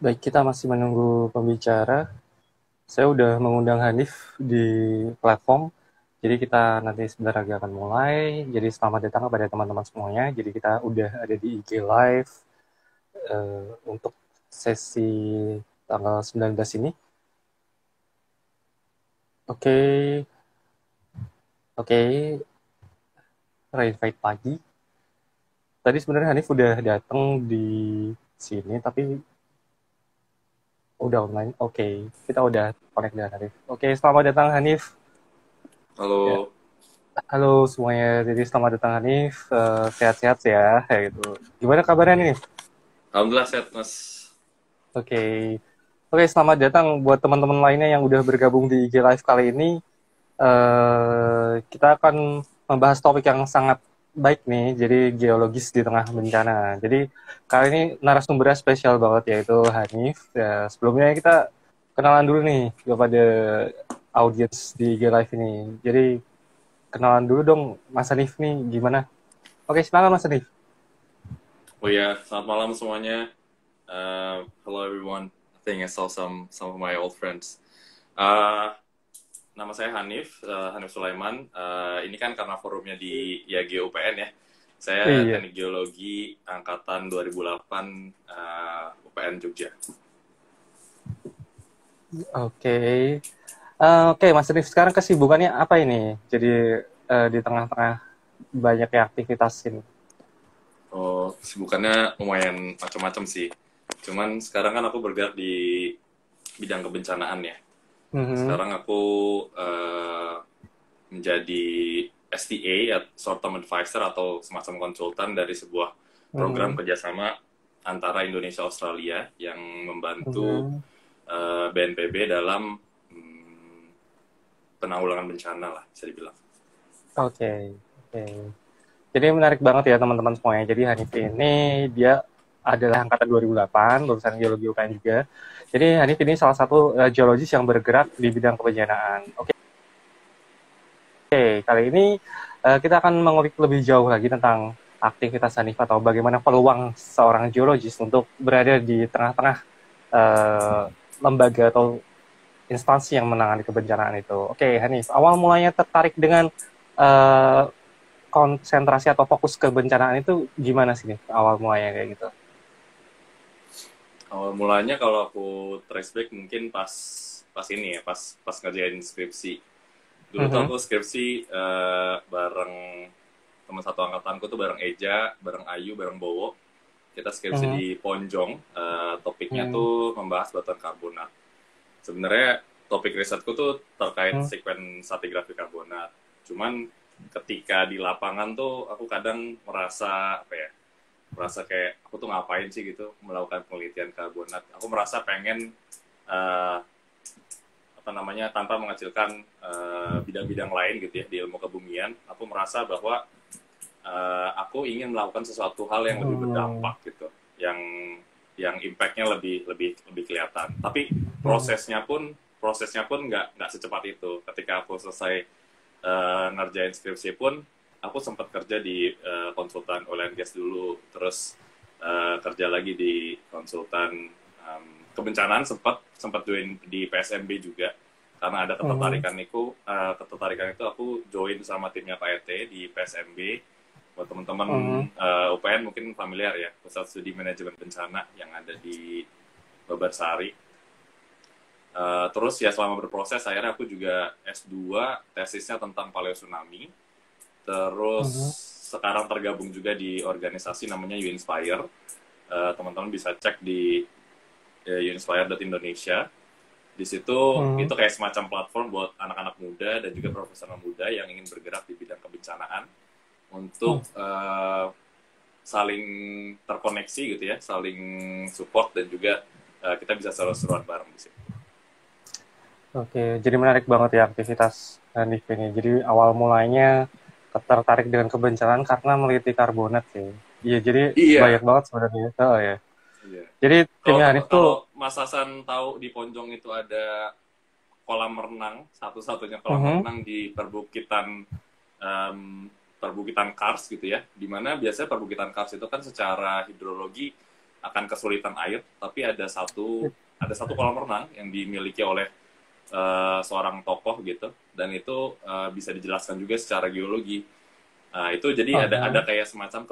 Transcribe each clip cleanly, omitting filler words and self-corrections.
Baik, kita masih menunggu pembicara. Saya udah mengundang Hanif di platform. Jadi kita nanti sebentar lagi akan mulai. Jadi selamat datang kepada teman-teman semuanya. Jadi kita udah ada di IG Live untuk sesi tanggal 19 ini. Oke, oke, invite pagi. Tadi sebenarnya Hanif udah datang di sini, tapi udah online. Oke, kita udah connect dengan Hanif. Oke, selamat datang Hanif. Ya. Halo, Halo semuanya, jadi selamat datang Hanif, sehat-sehat ya, kayak gitu. Gimana kabarnya nih? alhamdulillah sehat mas. Oke, oke, selamat datang buat teman-teman lainnya yang udah bergabung di IG Live kali ini. Kita akan membahas topik yang sangat baik nih, jadi geologis di tengah bencana. Jadi kali ini narasumbernya spesial banget yaitu Hanif. Ya, sebelumnya kita kenalan dulu nih kepada audiens di IG Live ini. Jadi kenalan dulu dong, Mas Hanif nih gimana? Oke, silakan Mas Hanif. Oh ya, selamat malam semuanya. Hello everyone. I think I saw some of my old friends. Uh, Nama saya Hanif, Hanif Sulaiman. Ini kan karena forumnya di IAG UPN ya. Saya Iya, Teknik Geologi angkatan 2008 UPN Jogja. oke. Oke, Mas Rif, sekarang kesibukannya apa ini? Jadi di tengah-tengah banyaknya aktivitas ini. Oh, kesibukannya lumayan macam-macam sih. Cuman sekarang kan aku bergerak di bidang kebencanaan ya. Mhm, Sekarang aku uh, menjadi STA, ya, short term advisor atau semacam konsultan dari sebuah program mhm, kerjasama antara Indonesia Australia yang membantu mhm. BNPB dalam penanggulangan bencana lah bisa dibilang. Oke, oke. Jadi menarik banget ya teman-teman semuanya. Jadi Hanif ini dia adalah angkatan 2008, lulusan geologi UKM juga. Jadi Hanif ini salah satu geologis yang bergerak di bidang kebencanaan. Oke, kali ini kita akan mengulik lebih jauh lagi tentang aktivitas Hanif atau bagaimana peluang seorang geologis untuk berada di tengah-tengah eh, lembaga atau instansi yang menangani kebencanaan itu. Oke, Hanif, awal mulanya tertarik dengan eh, konsentrasi atau fokus kebencanaan itu gimana sih nih awal mulanya kayak gitu? Awal mulanya kalau aku trace back mungkin pas pas ini ya, pas ngerjain skripsi. Dulu tuh Mhm, aku skripsi bareng teman satu angkatanku tuh bareng Eja, bareng Ayu, bareng Bowo. Kita skripsi mhm, di Ponjong, topiknya mhm, tuh membahas batuan karbonat. Sebenarnya topik risetku tuh terkait mhm, sekuen stratigrafi karbonat. Cuman ketika di lapangan tuh aku kadang merasa apa ya, merasa kayak aku tuh ngapain sih gitu melakukan penelitian karbonat. Aku merasa pengen uh, apa namanya tanpa mengecilkan bidang-bidang lain gitu ya di ilmu kebumian. Aku merasa bahwa aku ingin melakukan sesuatu hal yang lebih mhm, berdampak gitu, yang impactnya lebih lebih lebih kelihatan. Tapi mhm, prosesnya pun nggak secepat itu. Ketika aku selesai ngerjain skripsi pun, aku sempat kerja di konsultan oil and gas dulu, terus kerja lagi di konsultan kebencanaan, sempat sempat join di PSMB juga karena ada mhm, ketertarikan itu aku join sama timnya Pak RT di PSMB. Buat teman-teman mhm, UPN mungkin familiar ya, Pusat Studi Manajemen Bencana yang ada di Babarsari. Terus ya selama berproses akhirnya aku juga S2 tesisnya tentang paleo tsunami. Terus mhm, sekarang tergabung juga di organisasi namanya Uinspire. Teman-teman bisa cek di uinspire.indonesia. Di situ itu mhm, kayak semacam platform buat anak-anak muda dan juga profesional muda yang ingin bergerak di bidang kebencanaan mhm. untuk saling terkoneksi gitu ya, saling support dan juga kita bisa seru-seruan bareng di situ. Oke, jadi menarik banget ya aktivitas Hanif ini. Jadi awal mulanya tertarik dengan kebencanaan karena meneliti karbonat sih. Iya, jadi banyak Iya, banget sebenarnya. Oh ya. iya. Jadi Kalau timnya Hanif kalau tuh, Mas Hasan tahu di Ponjong itu ada kolam renang, satu-satunya kolam mhm, renang di um, perbukitan Kars gitu ya, dimana biasanya perbukitan Kars itu kan secara hidrologi akan kesulitan air, tapi ada satu kolam renang yang dimiliki oleh seorang tokoh gitu, dan itu bisa dijelaskan juga secara geologi. Itu jadi ada kayak semacam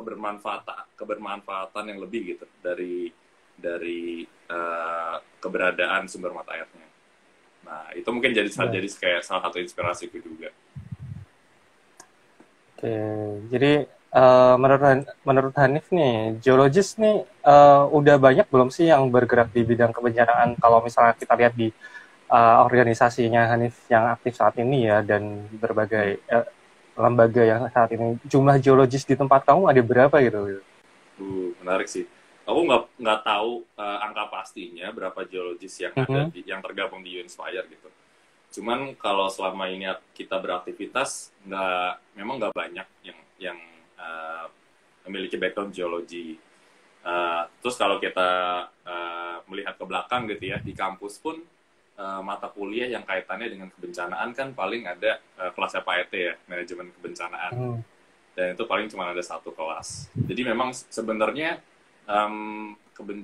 kebermanfaatan yang lebih gitu dari keberadaan sumber mata airnya. Nah, itu mungkin jadi kayak salah satu inspirasiku juga. Oke, jadi menurut Hanif nih, geologis nih udah banyak belum sih yang bergerak di bidang kebencanaan? Kalau misalnya kita lihat di organisasinya Hanif yang aktif saat ini ya, dan berbagai lembaga yang saat ini, jumlah geologis di tempat kamu ada berapa gitu? Menarik sih. Aku nggak tahu angka pastinya berapa geologis yang ada yang tergabung di Uinspire gitu. Cuman kalau selama ini kita beraktivitas, memang nggak banyak yang memiliki background geologi. Terus kalau kita melihat ke belakang gitu ya, di kampus pun mata kuliah yang kaitannya dengan kebencanaan kan paling ada kelasnya Pak ET ya, manajemen kebencanaan. Dan itu paling cuma ada satu kelas. Jadi memang sebenarnya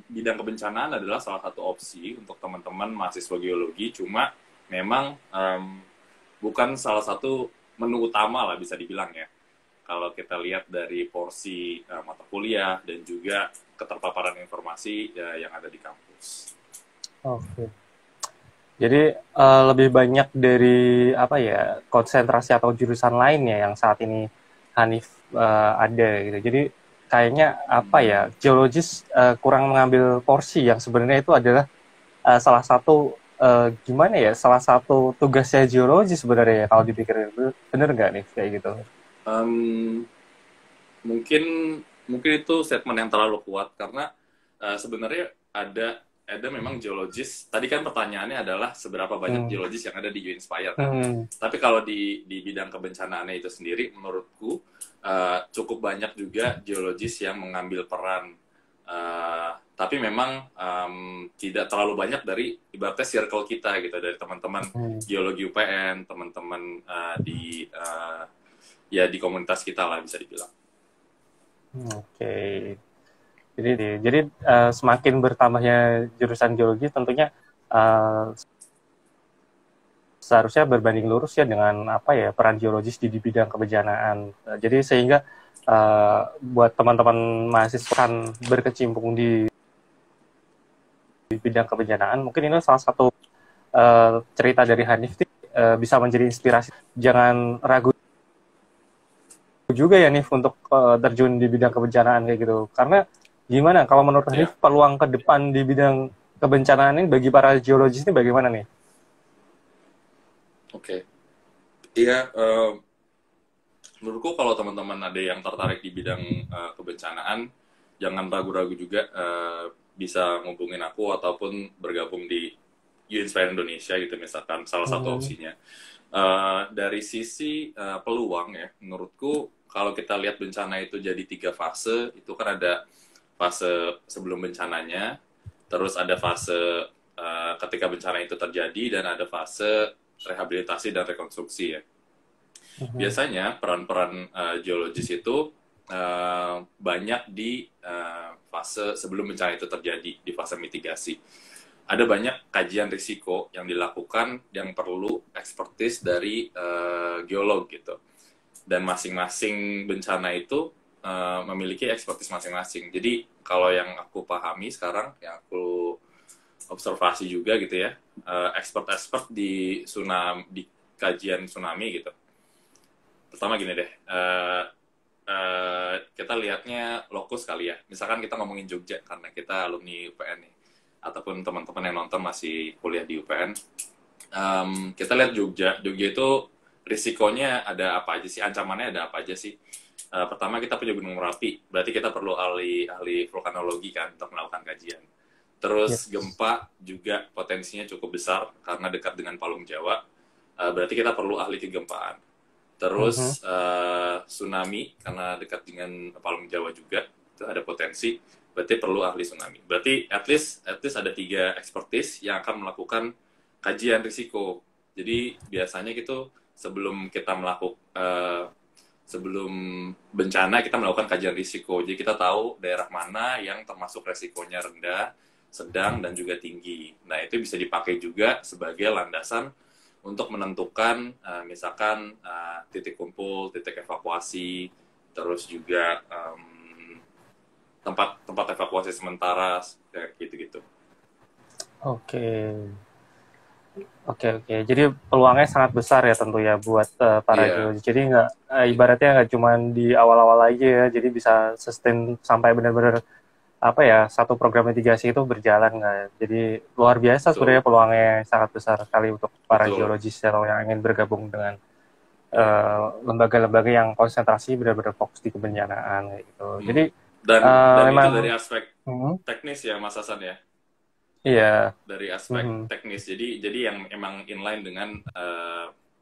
bidang kebencanaan adalah salah satu opsi untuk teman-teman mahasiswa geologi, cuma memang bukan salah satu menu utama lah bisa dibilang ya. Kalau kita lihat dari porsi mata kuliah dan juga keterpaparan informasi yang ada di kampus. Oke. Jadi lebih banyak dari apa ya, konsentrasi atau jurusan lain ya yang saat ini Hanif ada gitu. Jadi kayaknya apa ya, geologis kurang mengambil porsi yang sebenarnya itu adalah salah satu gimana ya, salah satu tugasnya geologi sebenarnya ya, kalau dipikir. Bener nggak nih kayak gitu? Mungkin itu statement yang terlalu kuat karena sebenarnya ada memang geologis. Tadi kan pertanyaannya adalah seberapa banyak geologis yang ada di Uinspire kan. Tapi kalau di bidang kebencanaannya itu sendiri, menurutku cukup banyak juga geologis yang mengambil peran. Tapi memang tidak terlalu banyak dari ibaratnya circle kita gitu, dari teman-teman geologi UPN, teman-teman di komunitas kita lah bisa dibilang. Oke. Jadi semakin bertambahnya jurusan geologi tentunya seharusnya berbanding lurus ya dengan apa ya, peran geologis di bidang kebencanaan. Jadi sehingga buat teman-teman mahasiswa kan berkecimpung di bidang kebencanaan, mungkin ini salah satu cerita dari Hanif bisa menjadi inspirasi. Jangan ragu juga ya Nif untuk terjun di bidang kebencanaan kayak gitu. Karena gimana kalau menurut Hanif peluang ke depan di bidang kebencanaan ini bagi para geologis ini bagaimana nih? Oke. Iya, menurutku kalau teman-teman ada yang tertarik di bidang kebencanaan, jangan ragu-ragu juga bisa ngubungin aku ataupun bergabung di Uinspire Indonesia gitu misalkan, salah satu opsinya. Dari sisi peluang ya, menurutku kalau kita lihat bencana itu jadi 3 fase, itu kan ada fase sebelum bencananya, terus ada fase ketika bencana itu terjadi, dan ada fase rehabilitasi dan rekonstruksi ya. Biasanya peran-peran geologis itu banyak di fase sebelum bencana itu terjadi, di fase mitigasi. Ada banyak kajian risiko yang dilakukan yang perlu ekspertis dari geolog gitu. Dan masing-masing bencana itu memiliki ekspertis masing-masing. Jadi kalau yang aku pahami sekarang, yang aku observasi juga gitu ya, expert di kajian tsunami gitu. Pertama gini deh, kita lihatnya lokus kali ya. Misalkan kita ngomongin Jogja karena kita alumni UPN nih, ataupun teman-teman yang nonton masih kuliah di UPN. Kita lihat Jogja itu risikonya ada apa aja sih, ancamannya ada apa aja sih. Pertama kita punya Gunung Merapi, berarti kita perlu ahli vulkanologi kan untuk melakukan kajian. Terus gempa juga potensinya cukup besar karena dekat dengan Palung Jawa, berarti kita perlu ahli kegempaan. Terus tsunami karena dekat dengan Palung Jawa juga itu ada potensi, berarti perlu ahli tsunami. Berarti at least ada 3 ekspertis yang akan melakukan kajian risiko. Jadi biasanya gitu sebelum kita sebelum bencana kita melakukan kajian risiko. Jadi kita tahu daerah mana yang termasuk resikonya rendah, sedang, dan juga tinggi. Nah, itu bisa dipakai juga sebagai landasan untuk menentukan misalkan titik kumpul, titik evakuasi, terus juga tempat evakuasi sementara, kayak gitu-gitu. Oke. Oke, oke. Jadi peluangnya sangat besar ya tentu ya buat para Iya, geologi. Jadi nggak ibaratnya nggak cuma di awal-awal aja ya. Jadi bisa sustain sampai benar-benar apa ya satu program mitigasi itu berjalan nggak ya. Jadi luar biasa sebenarnya betul, peluangnya sangat besar sekali untuk para betul. geologis atau yang ingin bergabung dengan Iya. lembaga-lembaga yang konsentrasi benar-benar fokus di kebencanaan kayak gitu. Hmm. Jadi Dan itu dari memang aspek hmm, teknis ya, Mas Hasan ya. iya. Dari aspek Hmm, teknis. Jadi yang emang inline dengan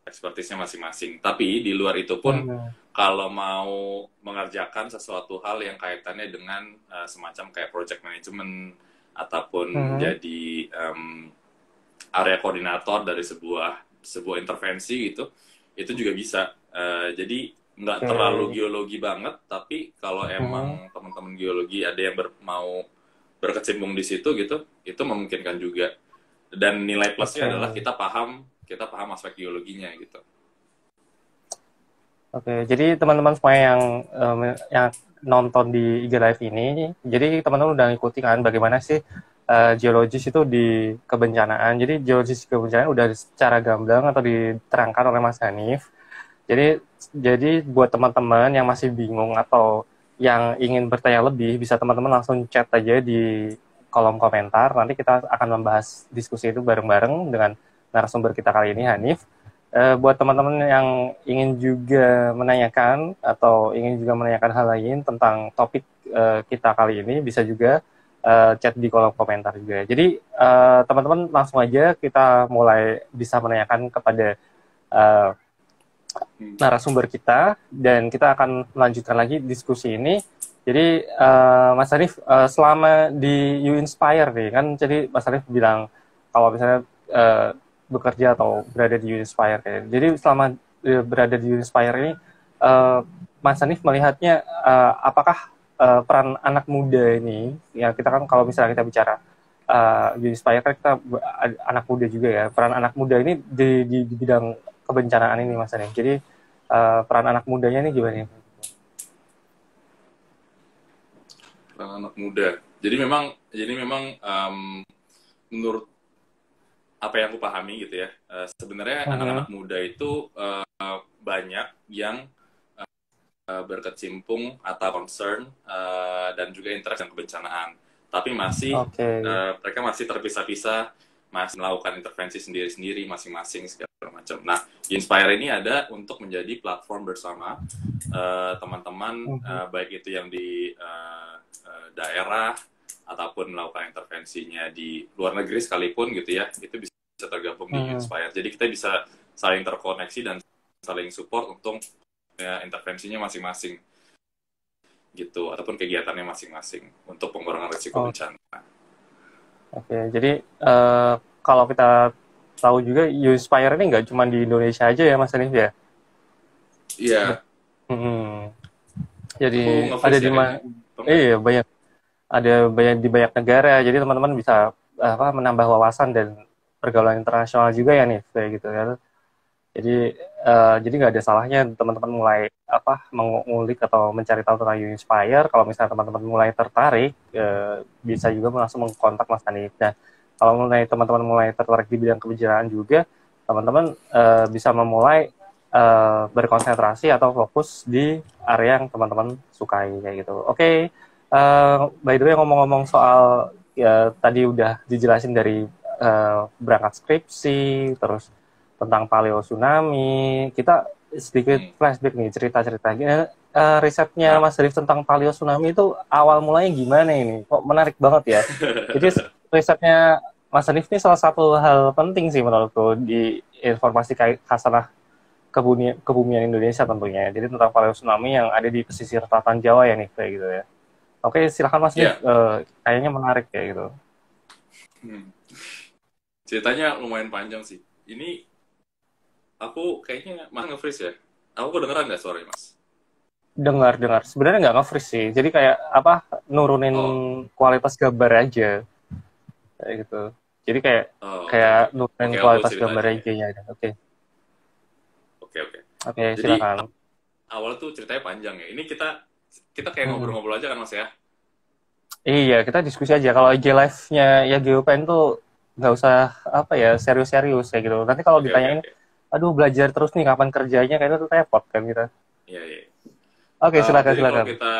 ekspertisnya masing-masing. Tapi di luar itu pun hmm, kalau mau mengerjakan sesuatu hal yang kaitannya dengan semacam kayak project management ataupun hmm, menjadi area koordinator dari sebuah intervensi gitu, itu juga bisa. Jadi nggak terlalu oke. geologi banget, tapi kalau Hmm, emang teman-teman geologi ada yang mau berkecimpung di situ gitu, itu memungkinkan juga. Dan nilai plusnya adalah oke. kita paham aspek geologinya gitu. Oke, jadi teman-teman semua yang nonton di IG Live ini, jadi teman-teman udah ngikuti kan bagaimana sih geologis itu di kebencanaan. Jadi geologis di kebencanaan udah secara gamblang atau diterangkan oleh Mas Hanif. Jadi buat teman-teman yang masih bingung atau yang ingin bertanya lebih, bisa teman-teman langsung chat aja di kolom komentar. Nanti kita akan membahas diskusi itu bareng-bareng dengan narasumber kita kali ini, Hanif. Buat teman-teman yang ingin juga menanyakan atau ingin juga menanyakan hal lain tentang topik kita kali ini, bisa juga chat di kolom komentar juga. Jadi teman-teman langsung aja kita mulai bisa menanyakan kepada uh, Hmm. narasumber kita dan kita akan melanjutkan lagi diskusi ini. Jadi Mas Arif selama di You Inspire nih kan, jadi Mas Arif bilang kalau misalnya bekerja atau berada di You Inspire ya. Jadi selama berada di You Inspire ini, uh, Mas Arif melihatnya apakah peran anak muda ini, ya kita kan kalau misalnya kita bicara You Inspire kan kita anak muda juga ya, peran anak muda ini di bidang kebencanaan ini Mas Arif. Jadi peran anak mudanya ini gimana? Anak muda. Jadi memang menurut apa yang aku pahami gitu ya, sebenarnya Mhm. anak-anak muda itu banyak yang berkecimpung atau concern dan juga interest dengan kebencanaan. Tapi Oke. mereka masih terpisah-pisah, masih melakukan intervensi sendiri-sendiri masing-masing segala macam. Nah, Inspire ini ada untuk menjadi platform bersama teman-teman Mhm. baik itu yang di daerah ataupun melakukan intervensinya di luar negeri sekalipun gitu ya, itu bisa tergabung di Mhm. Inspire. Jadi kita bisa saling terkoneksi dan saling support untuk ya, intervensinya masing-masing gitu ataupun kegiatannya masing-masing untuk pengurangan risiko Oh, bencana. oke. Jadi kalau kita tahu juga Uspire ini nggak cuma di Indonesia aja ya Mas Hanif ya. Bet- Iya, Mhm. aku Jadi ada nge-freeze di ya kayaknya. mana? Atau enggak ya? Banyak, ada banyak di banyak negara. Jadi teman-teman bisa apa menambah wawasan dan pergaulan internasional juga ya nih kayak gitu ya. Jadi nggak ada salahnya teman-teman mulai apa mengulik atau mencari tahu tentang Uninspire. Kalau misalnya teman-teman mulai tertarik, bisa juga langsung mengkontak Mas Hanif. Nah, kalau mulai teman-teman mulai tertarik di bidang kebijakan juga, teman-teman bisa memulai berkonsentrasi atau fokus di area yang teman-teman sukai kayak gitu. Oke, by the way ngomong-ngomong soal ya tadi udah dijelasin dari berangkat skripsi, terus tentang paleo tsunami. Kita sedikit Hmm. flashback nih cerita-cerita. Risetnya Nah, Mas Rif tentang paleo tsunami itu awal mulanya gimana ini? Kok menarik banget ya. Jadi risetnya Mas Rif ini salah satu hal penting sih menurutku di informasi khasanah kebumian Indonesia tentunya. Jadi tentang paleo tsunami yang ada di pesisir selatan Jawa ya nih kayak gitu ya. Oke, silakan Mas Rif. ya, Kayaknya menarik kayak gitu. hmm. Ceritanya lumayan panjang sih. Ini aku kayaknya mah nge-freeze ya. Aku kedengeran nggak suaranya, Mas? dengar. Sebenarnya nggak nge-freeze sih. Jadi kayak apa, nurunin Oh, kualitas gambar aja kayak gitu. Jadi kayak oh, oke kayak oke. nurunin Oke, aku kualitas cerita gambar aja ya. aja ya. Oke. Oke oke. Oke, Jadi silakan. awal tuh ceritanya panjang ya. Ini kita kita kayak Mm-mm. ngobrol-ngobrol aja kan Mas ya. Iya, kita diskusi aja. Kalau IG Live-nya ya GeoPen tuh nggak usah apa ya, serius-serius kayak gitu. Nanti kalau Oke oke ditanyain, oke. aduh belajar terus nih kapan kerjanya, kayaknya tuh repot kan kita. Iya iya. Oke, silakan Jadi kalau silakan. kita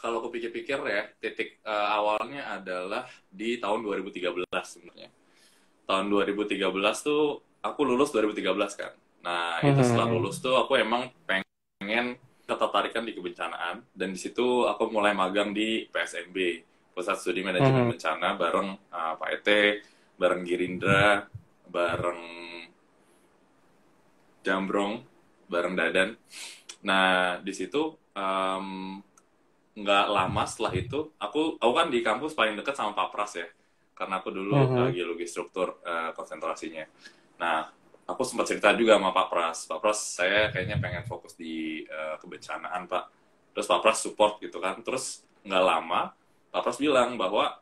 kalau aku pikir-pikir ya, titik awalnya adalah di tahun 2013 sebenarnya. Tahun 2013 tuh aku lulus 2013 kan. Nah, itu setelah Hmm. lulus tuh aku emang pengen ketertarikan di kebencanaan dan di situ aku mulai magang di PSMB, Pusat Studi Manajemen Hmm. Bencana bareng Pak Ete, bareng Girindra, bareng Jambrong, bareng Dadan. Nah, di situ nggak lama setelah itu, aku kan di kampus paling dekat sama Pak Pras ya, karena aku dulu Hmm. geologi struktur konsentrasinya. Nah, aku sempat cerita juga sama Pak Pras. Pak Pras, saya kayaknya pengen fokus di kebencanaan, Pak. Terus Pak Pras support gitu kan. Terus nggak lama, Pak Pras bilang bahwa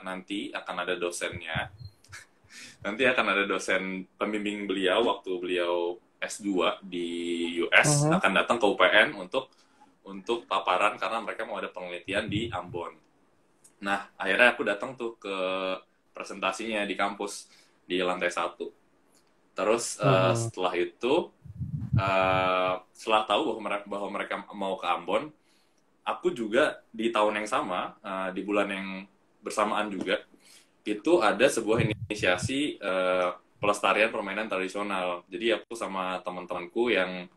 nanti akan ada dosennya, nanti akan ada dosen pembimbing beliau waktu beliau S2 di US Hmm. akan datang ke UPN untuk paparan karena mereka mau ada penelitian di Ambon. Nah, akhirnya aku datang tuh ke presentasinya di kampus di lantai 1. Terus Hmm. setelah itu, setelah tahu bahwa mereka mau ke Ambon, aku juga di tahun yang sama, di bulan yang bersamaan juga, itu ada sebuah inisiasi pelestarian permainan tradisional. Jadi aku sama teman-temanku yang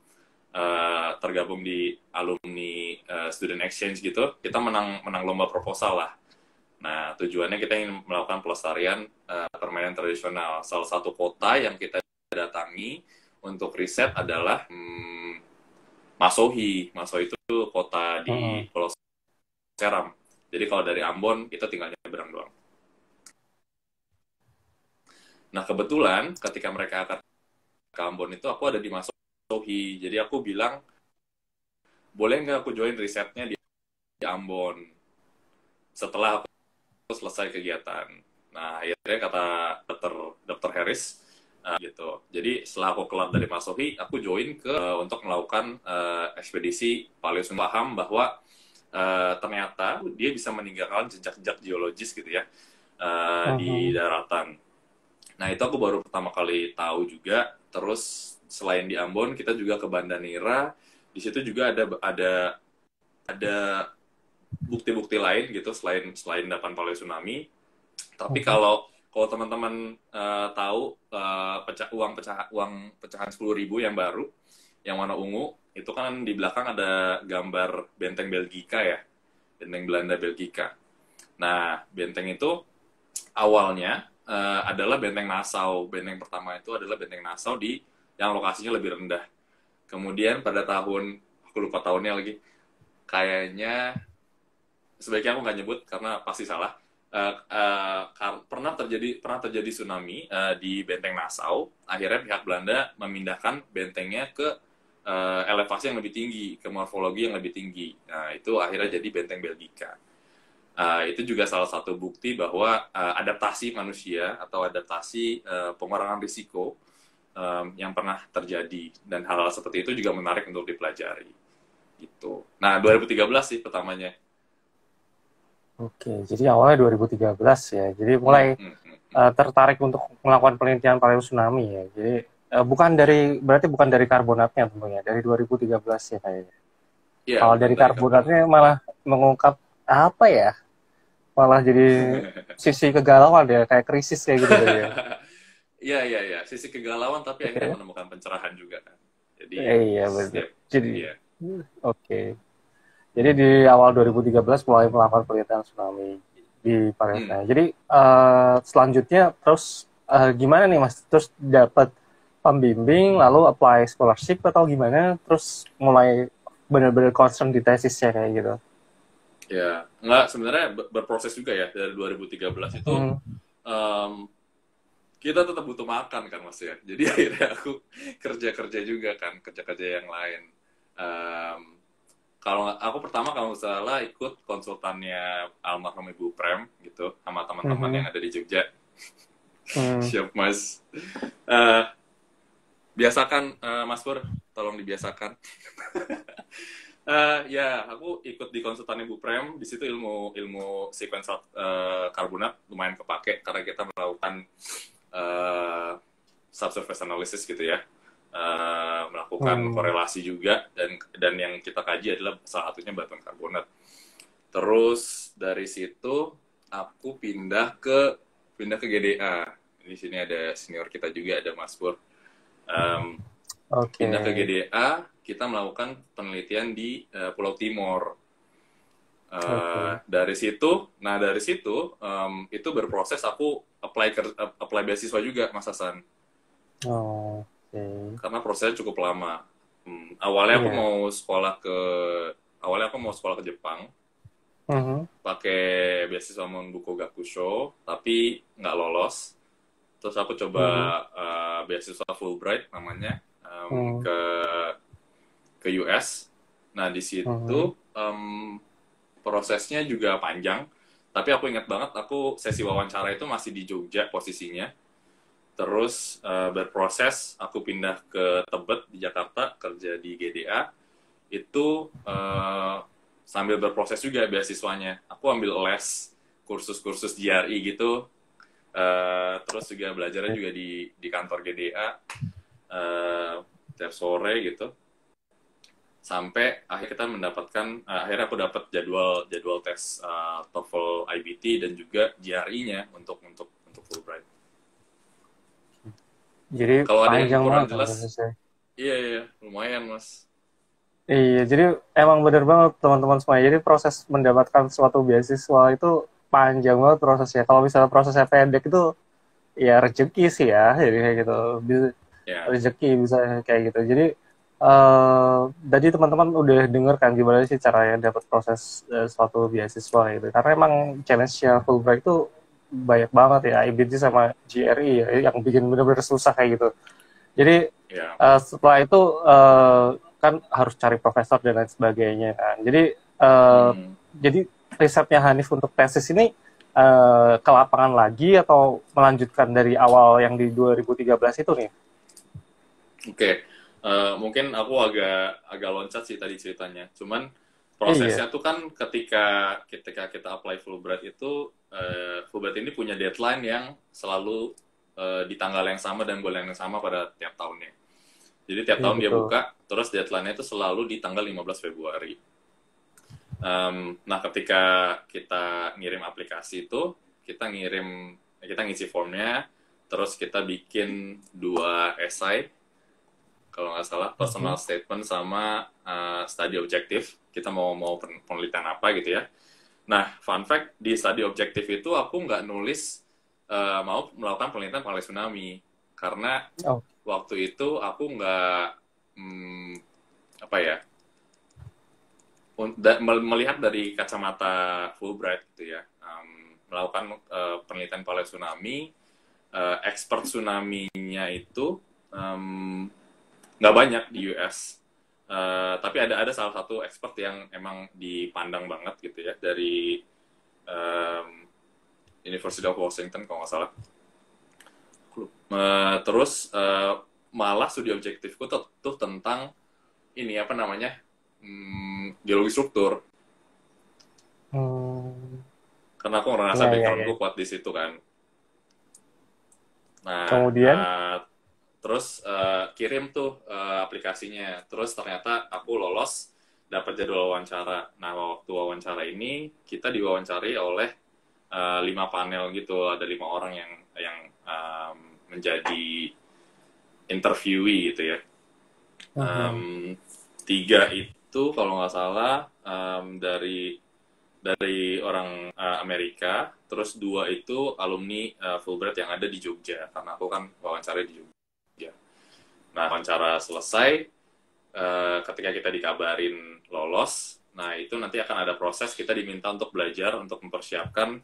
tergabung di alumni student exchange gitu, kita menang menang lomba proposal lah. Nah, tujuannya kita ingin melakukan pelestarian permainan tradisional. Salah satu kota yang kita datangi untuk riset adalah Masohi. Masohi itu kota Hmm. di Pulau Seram. Jadi kalau dari Ambon, kita tinggal nyebrang doang. Nah, kebetulan ketika mereka akan ke Ambon itu, aku ada di Masohi. Jadi aku bilang, boleh nggak aku join risetnya di Ambon setelah aku selesai kegiatan. Nah, akhirnya kata dokter Harris gitu. Jadi setelah aku keluar dari Masohi, aku join ke untuk melakukan ekspedisi Paleosun, paham bahwa ternyata dia bisa meninggalkan jejak-jejak geologis gitu ya di Hmm. daratan. Nah, itu aku baru pertama kali tahu juga. Terus selain di Ambon, kita juga ke Banda Neira. Di situ juga ada bukti-bukti lain gitu selain endapan paleo tsunami. Tapi Hmm. kalau teman-teman tahu uang pecahan 10.000 yang baru, yang warna ungu, itu kan di belakang ada gambar benteng Belgika ya, benteng Belanda Belgika. Nah, benteng itu awalnya adalah benteng Nassau. Benteng pertama itu adalah benteng Nassau yang lokasinya lebih rendah. Kemudian pada tahun, aku lupa tahunnya lagi, kayaknya sebaiknya aku nggak nyebut karena pasti salah. Pernah terjadi tsunami di benteng Nassau. Akhirnya pihak Belanda memindahkan bentengnya ke elevasi yang lebih tinggi, ke morfologi yang lebih tinggi. Nah, itu akhirnya jadi benteng Belgika. Itu juga salah satu bukti bahwa adaptasi manusia atau adaptasi pengurangan risiko yang pernah terjadi, dan hal-hal seperti itu juga menarik untuk dipelajari gitu. Nah, 2013 sih pertamanya. Oke, jadi awalnya 2013 ya. Jadi Hmm, mulai hmm, hmm. tertarik untuk melakukan penelitian paleo tsunami ya. Jadi berarti bukan dari karbonatnya tentunya, dari 2013 ya kayaknya. Iya, Kalau bukan dari dari karbonat. karbonatnya malah mengungkap apa ya? Malah jadi sisi kegalauan ya, kayak krisis kayak gitu tadi ya. Iya, iya, iya. Sisi kegalauan tapi akhirnya Oke. menemukan pencerahan juga kan. Jadi Iya benar. setiap, Jadi iya. oke. Jadi di awal 2013 mulai melakukan penelitian tsunami di Hmm. Palestina. Jadi selanjutnya terus gimana nih Mas? Terus dapat pembimbing lalu apply scholarship atau gimana? Terus mulai benar-benar concern di tesisnya kayak gitu. Ya, nggak sebenarnya berproses juga ya dari 2013 itu Hmm. em, kita tetap butuh makan kan Mas ya. Jadi akhirnya aku kerja-kerja juga kan, kerja-kerja yang lain. Kalau aku pertama kalau nggak salah ikut konsultannya almarhum Ibu Prem gitu sama teman-teman yang Mhm. ada di Jogja. Hmm. Siap Mas. Eh, biasakan Mas Pur, tolong dibiasakan. Ya, aku ikut di konsultan Ibu Prem. Di situ ilmu sequence karbonat lumayan kepake karena kita melakukan uh, subsurface analysis gitu ya. Melakukan Hmm. korelasi juga dan yang kita kaji adalah salah satunya batuan karbonat. Terus dari situ aku pindah ke GDA. Di sini ada senior kita juga, ada Mas Pur. Oke. Pindah ke GDA, kita melakukan penelitian di Pulau Timor. Oke. Dari situ itu berproses aku apply beasiswa juga Mas Hasan Oh, oke. karena prosesnya cukup lama. Awalnya aku Iya. mau sekolah ke awalnya aku mau sekolah ke Jepang Mhm. pakai beasiswa Monbuko Gakusho tapi nggak lolos. Terus aku coba Mhm. beasiswa Fulbright namanya Mhm. ke US. Nah di Mhm. situ prosesnya juga panjang. Tapi aku ingat banget, aku sesi wawancara itu masih di Jogja posisinya. Terus berproses, aku pindah ke Tebet di Jakarta, kerja di GDA. Itu sambil berproses juga beasiswanya. Aku ambil les, kursus-kursus GRI gitu. Terus juga belajarnya juga di kantor GDA. Tiap sore gitu. Sampai akhirnya aku dapat jadwal jadwal tes TOEFL IBT dan juga GRE-nya untuk Fulbright. Jadi Kalau ada yang panjang kurang banget kan jelas, prosesnya. iya iya lumayan Mas. Iya, jadi emang bener banget teman-teman semua. Jadi proses mendapatkan suatu beasiswa itu panjang banget prosesnya. Kalau misalnya prosesnya pendek itu ya rezeki sih ya, jadi kayak gitu. Ya, Rezeki bisa kayak gitu. Jadi tadi teman-teman udah denger kan gimana sih caranya dapat proses suatu beasiswa gitu. Karena emang challenge-nya Fulbright itu banyak banget ya, IBT sama GRE ya, yang bikin bener-bener susah kayak gitu. Jadi ya. setelah itu kan harus cari profesor dan lain sebagainya kan. Hmm. Jadi risetnya Hanif untuk tesis ini ke lapangan lagi atau melanjutkan dari awal yang di 2013 itu nih? Oke. Mungkin aku agak agak loncat sih tadi ceritanya. Cuman Iya, prosesnya tuh kan ketika kita apply Fulbright itu Fulbright ini punya deadline yang selalu di tanggal yang sama dan bulan yang sama pada tiap tahunnya. Jadi tiap iya tahun dia betul. buka, terus deadline-nya itu selalu di tanggal 15 Februari. Nah, ketika kita ngirim aplikasi itu, kita ngisi formnya, terus kita bikin 2 esai, kalau nggak salah, Mhm. personal statement sama study objective. Kita mau penelitian apa gitu ya. Nah, fun fact, di study objective itu aku nggak nulis mau melakukan penelitian mengenai tsunami. Karena Oh, waktu itu aku nggak, hmm, apa ya, melihat dari kacamata Fulbright gitu ya, melakukan penelitian paleo tsunami, expert tsunami-nya itu nggak banyak di US. Tapi ada salah satu expert yang emang dipandang banget gitu ya dari um, University of Washington kalau nggak salah. Terus malah studi objektifku tuh tentang ini apa namanya geologi struktur hmm. karena aku ngerasa Ya, ya, ya. backgroundku kuat di situ kan. Nah, Kemudian, terus kirim tuh aplikasinya. Terus ternyata aku lolos, dapat jadwal wawancara. Nah, waktu wawancara ini kita diwawancari oleh 5 panel gitu. Ada 5 orang yang menjadi interviewee gitu ya. mhm. 3 itu kalau nggak salah dari orang Amerika, terus 2 itu alumni Fulbright yang ada di Jogja, karena aku kan wawancara di Jogja. Nah, wawancara selesai, ketika kita dikabarin lolos, nah itu nanti akan ada proses kita diminta untuk belajar untuk mempersiapkan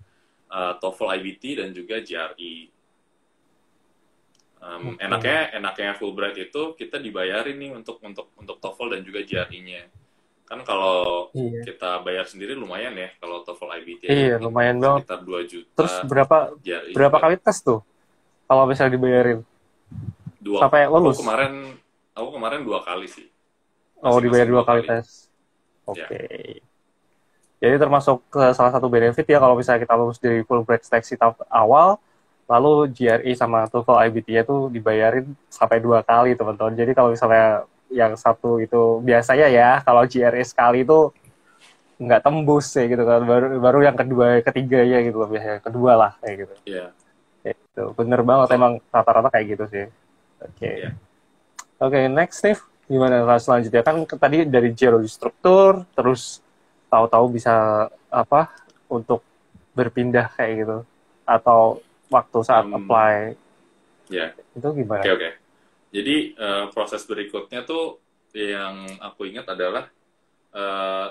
TOEFL IBT dan juga GRE. Oke. Enaknya Fulbright itu kita dibayarin nih untuk TOEFL dan juga GRE-nya. Kan kalau Iya. kita bayar sendiri lumayan ya. Kalau TOEFL IBT aja Iya, mungkin lumayan banget. sekitar 2 Terus juta, berapa GRE berapa juga kali tes tuh kalau misalnya dibayarin dua. sampai Aku lulus? kemarin aku kemarin 2 kali sih. Oh, dibayar Masing-masing dua dua kali kali. tes. Ya. Oke. Jadi termasuk salah satu benefit ya kalau misalnya kita lulus dari Fulbright seleksi tahap awal, lalu GRE sama TOEFL IBT-nya tuh dibayarin sampai 2 kali teman-teman. Jadi kalau misalnya yang satu itu biasanya ya, kalau GRE sekali itu nggak tembus ya gitu kan. Baru yang kedua, ketiganya gitu loh biasanya. Kedua lah kayak gitu. Iya. Itu bener banget Kalau emang rata-rata kayak gitu sih. Oke. ya. Oke, next nih. Gimana kelas selanjutnya? Kan tadi dari geologi struktur, terus tahu-tahu bisa apa untuk berpindah kayak gitu. Atau waktu saat Em, apply, ya. itu gimana? Oke, oke. Jadi proses berikutnya tuh yang aku ingat adalah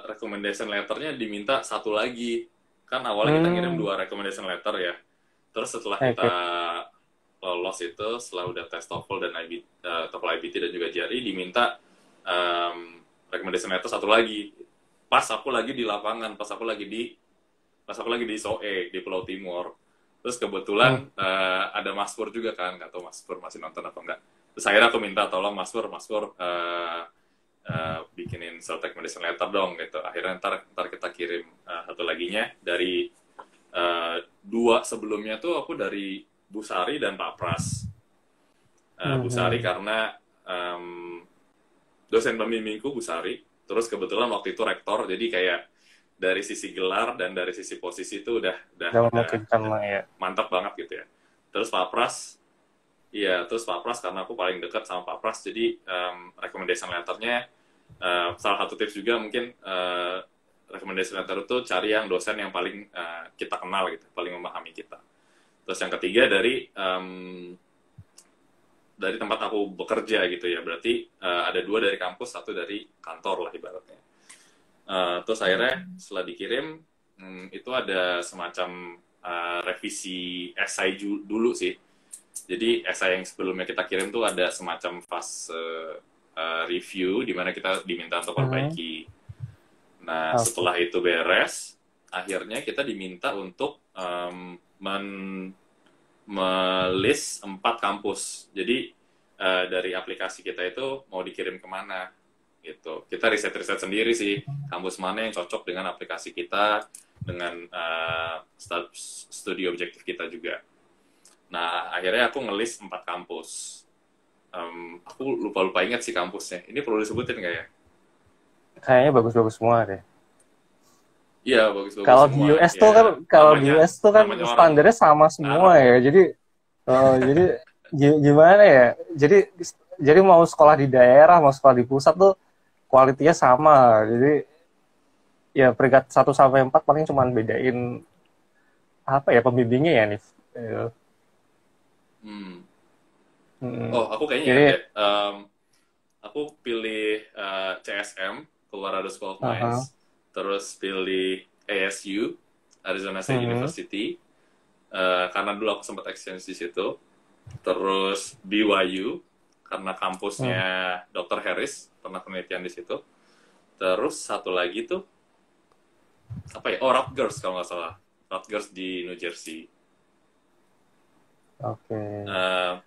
recommendation letternya diminta satu lagi. Kan awalnya kita ngirim Hmm, 2 recommendation letter ya. Terus setelah kita oke. lolos itu, setelah udah tes TOEFL dan TOEFL IBT dan juga GRE, diminta recommendation letter satu lagi. Pas aku lagi di SOE di Pulau Timur. Terus Hmm, kebetulan ada Mas Pur juga kan, nggak tahu Mas Pur masih nonton apa enggak. Terus akhirnya aku minta tolong Mas Pur bikinin surat recommendation letter dong gitu. Akhirnya ntar kita kirim satu laginya dari dua sebelumnya tuh aku dari Bu Sari dan Pak Pras. Bu Sari hmm. karena dosen pembimbingku Bu Sari, terus kebetulan waktu itu rektor, jadi kayak dari sisi gelar dan dari sisi posisi itu Gak memungkinkan udah lah ya. mantap banget gitu ya. Terus Pak Pras, iya, terus Pak Pras karena aku paling dekat sama Pak Pras, jadi recommendation letternya salah satu tips juga mungkin recommendation letter itu cari yang dosen yang paling kita kenal gitu, paling memahami kita. Terus yang ketiga dari tempat aku bekerja gitu ya, berarti ada 2 dari kampus, 1 dari kantor lah ibaratnya. Terus akhirnya setelah dikirim itu ada semacam revisi esai dulu sih. Jadi esai yang sebelumnya kita kirim tuh ada semacam fase review di mana kita diminta untuk Hmm, perbaiki. Nah oke. setelah itu beres, akhirnya kita diminta untuk melist 4 kampus. Jadi dari aplikasi kita itu mau dikirim kemana gitu. Kita riset-riset sendiri sih kampus mana yang cocok dengan aplikasi kita, dengan studi objektif kita juga. Nah akhirnya aku ngelis 4 kampus. Aku lupa ingat sih kampusnya. Ini perlu disebutin nggak ya? Kayaknya bagus-bagus semua deh. Iya bagus-bagus Kalau di semua. US tuh kan, Ya kalau di namanya US tuh kan namanya orang standarnya sama semua Arab ya. ya. Jadi gimana ya? Jadi mau sekolah di daerah, mau sekolah di pusat tuh kualitinya sama. Jadi ya peringkat 1 sampai 4 paling cuma bedain apa ya pembimbingnya ya nih. Hmm. Hmm. Oh aku kayaknya ingat Jadi, deh. Aku pilih CSM, Colorado School of uh-huh. Mines, terus pilih ASU, Arizona State Hmm. University, karena dulu aku sempat exchange di situ, terus BYU, karena kampusnya Hmm. Dr. Harris, pernah penelitian di situ, terus satu lagi tuh, apa ya, Rutgers kalau nggak salah, Rutgers di New Jersey. Oke.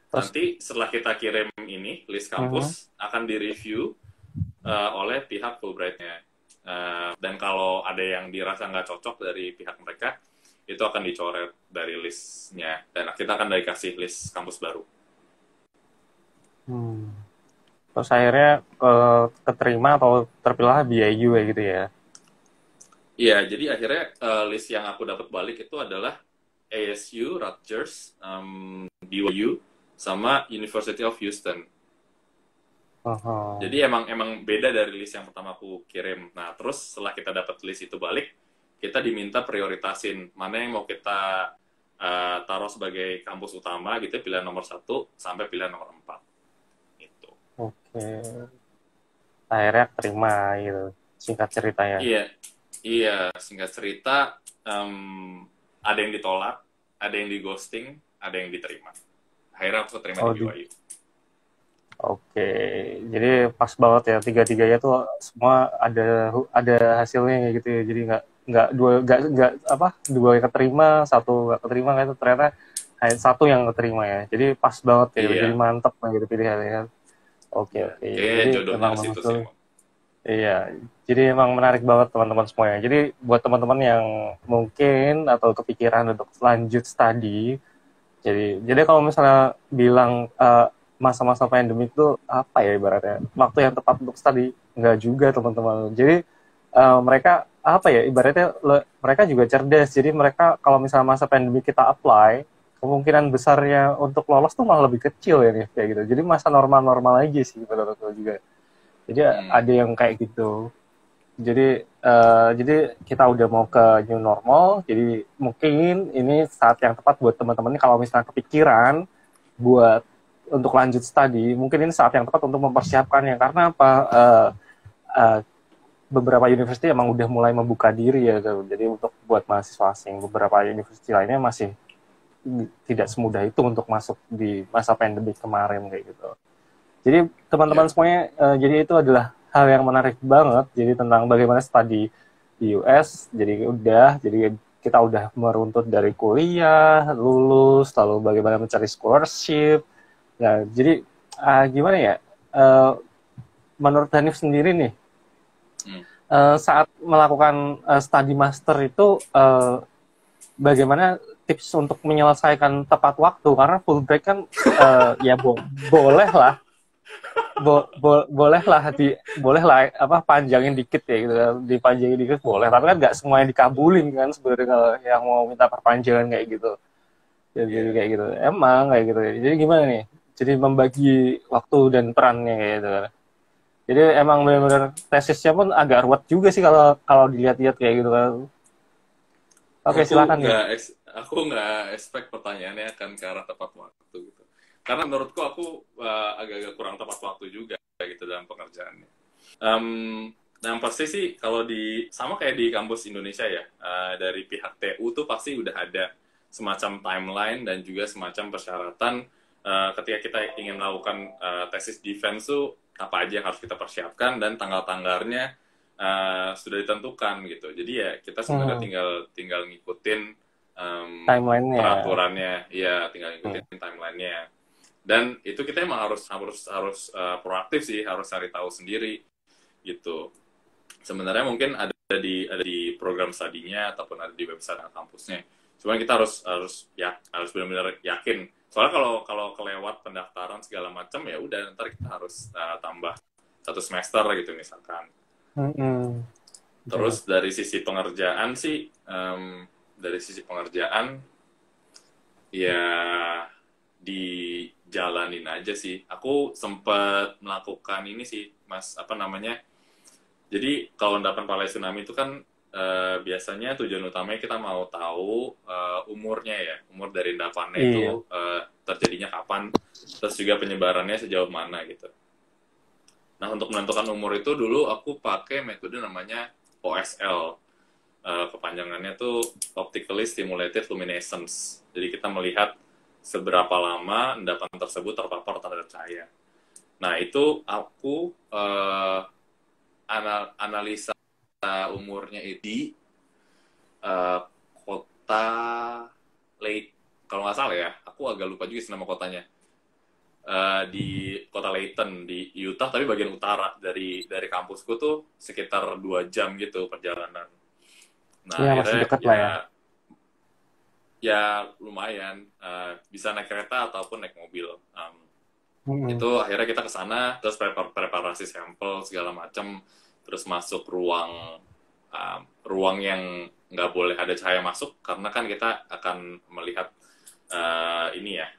Terus, Nanti setelah kita kirim ini, list hmm. kampus, akan direview oleh pihak Fulbright-nya. Dan kalau ada yang dirasa nggak cocok dari pihak mereka, itu akan dicoret dari listnya. Dan kita akan dikasih list kampus baru. Hmm. Terus akhirnya keterima atau terpilih BIU ya gitu ya. Iya, jadi akhirnya list yang aku dapat balik itu adalah ASU, Rutgers, BYU, sama University of Houston. Uh-huh. Jadi emang beda dari list yang pertama aku kirim. Nah, terus setelah kita dapat list itu balik, kita diminta prioritasin mana yang mau kita taruh sebagai kampus utama gitu, pilihan nomor 1 sampai pilihan nomor 4. Gitu. Oke. Akhirnya terima gitu. Singkat ceritanya. Iya, iya. Singkat cerita, ada yang ditolak, ada yang di ghosting, ada yang diterima. akhirnya aku terima Oh, di BYU. oke. Jadi pas banget ya tiga-tiganya tuh semua ada hasilnya kayak gitu ya. Jadi nggak apa dua yang keterima, satu nggak keterima kayak itu ternyata hanya satu yang keterima ya. Jadi pas banget ya gitu. Jadi Iya, mantep lah gitu pilihannya kan. Oke iya. oke. Kayaknya Jadi jodohnya emang ke situ menurut sih gue emang. iya. Jadi emang menarik banget teman-teman semuanya. Jadi buat teman-teman yang mungkin atau kepikiran untuk lanjut studi, jadi kalau misalnya bilang masa-masa pandemi itu apa ya ibaratnya waktu yang tepat untuk studi nggak juga teman-teman. Jadi mereka apa ya ibaratnya mereka juga cerdas. Jadi mereka kalau misalnya masa pandemi kita apply kemungkinan besarnya untuk lolos tuh malah lebih kecil ya nih kayak gitu. Jadi masa normal-normal aja sih menurut gue juga. Jadi Hmm. ada yang kayak gitu. Jadi kita udah mau ke new normal. Jadi mungkin ini saat yang tepat buat teman-teman kalau misalnya kepikiran buat untuk lanjut studi, mungkin ini saat yang tepat untuk mempersiapkannya karena apa? Uh, beberapa universitas emang udah mulai membuka diri ya, gitu. Jadi untuk buat mahasiswa asing, beberapa universitas lainnya masih tidak semudah itu untuk masuk di masa pandemi kemarin kayak gitu. Jadi teman-teman Ya. semuanya, jadi itu adalah hal yang menarik banget. Jadi tentang bagaimana studi di US. Jadi kita udah meruntut dari kuliah, lulus, lalu bagaimana mencari scholarship. Nah, jadi gimana ya? Uh, menurut Hanif sendiri nih, Hmm. saat melakukan studi master itu, bagaimana tips untuk menyelesaikan tepat waktu? Karena full break kan, ya boleh lah boleh lah apa panjangin dikit ya gitu kan. Dipanjangin dikit boleh tapi kan nggak semuanya dikabulin kan sebenarnya kalau yang mau minta perpanjangan kayak gitu jadi Iya. kayak gitu emang kayak gitu jadi gimana nih jadi membagi waktu dan perannya kayak gitu kan jadi emang benar-benar tesisnya pun agak ruwet juga sih kalau kalau dilihat-lihat kayak gitu kan oke silakan nih. Aku nggak expect pertanyaannya akan ke arah tepat waktu gitu. Karena menurutku aku agak-agak kurang tepat waktu juga gitu dalam pengerjaannya. Yang pasti sih kalau sama kayak di kampus Indonesia ya, dari pihak TU tuh pasti udah ada semacam timeline dan juga semacam persyaratan ketika kita ingin melakukan tesis defense tuh apa aja yang harus kita persiapkan dan tanggal-tanggalnya sudah ditentukan gitu. Jadi ya kita sebenarnya tinggal ngikutin Timelinenya. peraturannya, ya tinggal ngikutin timelinenya. Dan itu kita emang harus proaktif sih, harus cari tahu sendiri gitu. Sebenarnya mungkin ada di program studinya ataupun ada di website kampusnya. Cuman kita harus benar-benar yakin. Soalnya kalau kelewat pendaftaran segala macam ya udah ntar kita harus tambah 1 semester gitu misalkan. Terus dari sisi pengerjaan sih, ya dijalanin aja sih. Aku sempat melakukan ini sih, Mas, apa namanya? Jadi kalau endapan Palai Tsunami itu kan biasanya tujuan utamanya kita mau tahu umurnya ya, umur dari endapannya itu terjadinya kapan, terus juga penyebarannya sejauh mana gitu. Nah, untuk menentukan umur itu dulu aku pakai metode namanya OSL. Kepanjangannya tuh Optically Stimulated Luminescence. Jadi kita melihat seberapa lama endapan tersebut terpapar terhadap cahaya. Nah, itu aku analisa umurnya itu di kota Leyte. Kalau nggak salah ya, aku agak lupa juga sih nama kotanya. Di kota Layton di Utah tapi bagian utara dari kampusku tuh sekitar 2 jam gitu perjalanan. Nah Ya masih akhirnya dekat lah ya ya. ya lumayan bisa naik kereta ataupun naik mobil. Itu akhirnya kita ke sana terus preparasi sampel segala macam terus masuk ruang yang nggak boleh ada cahaya masuk karena kan kita akan melihat ini ya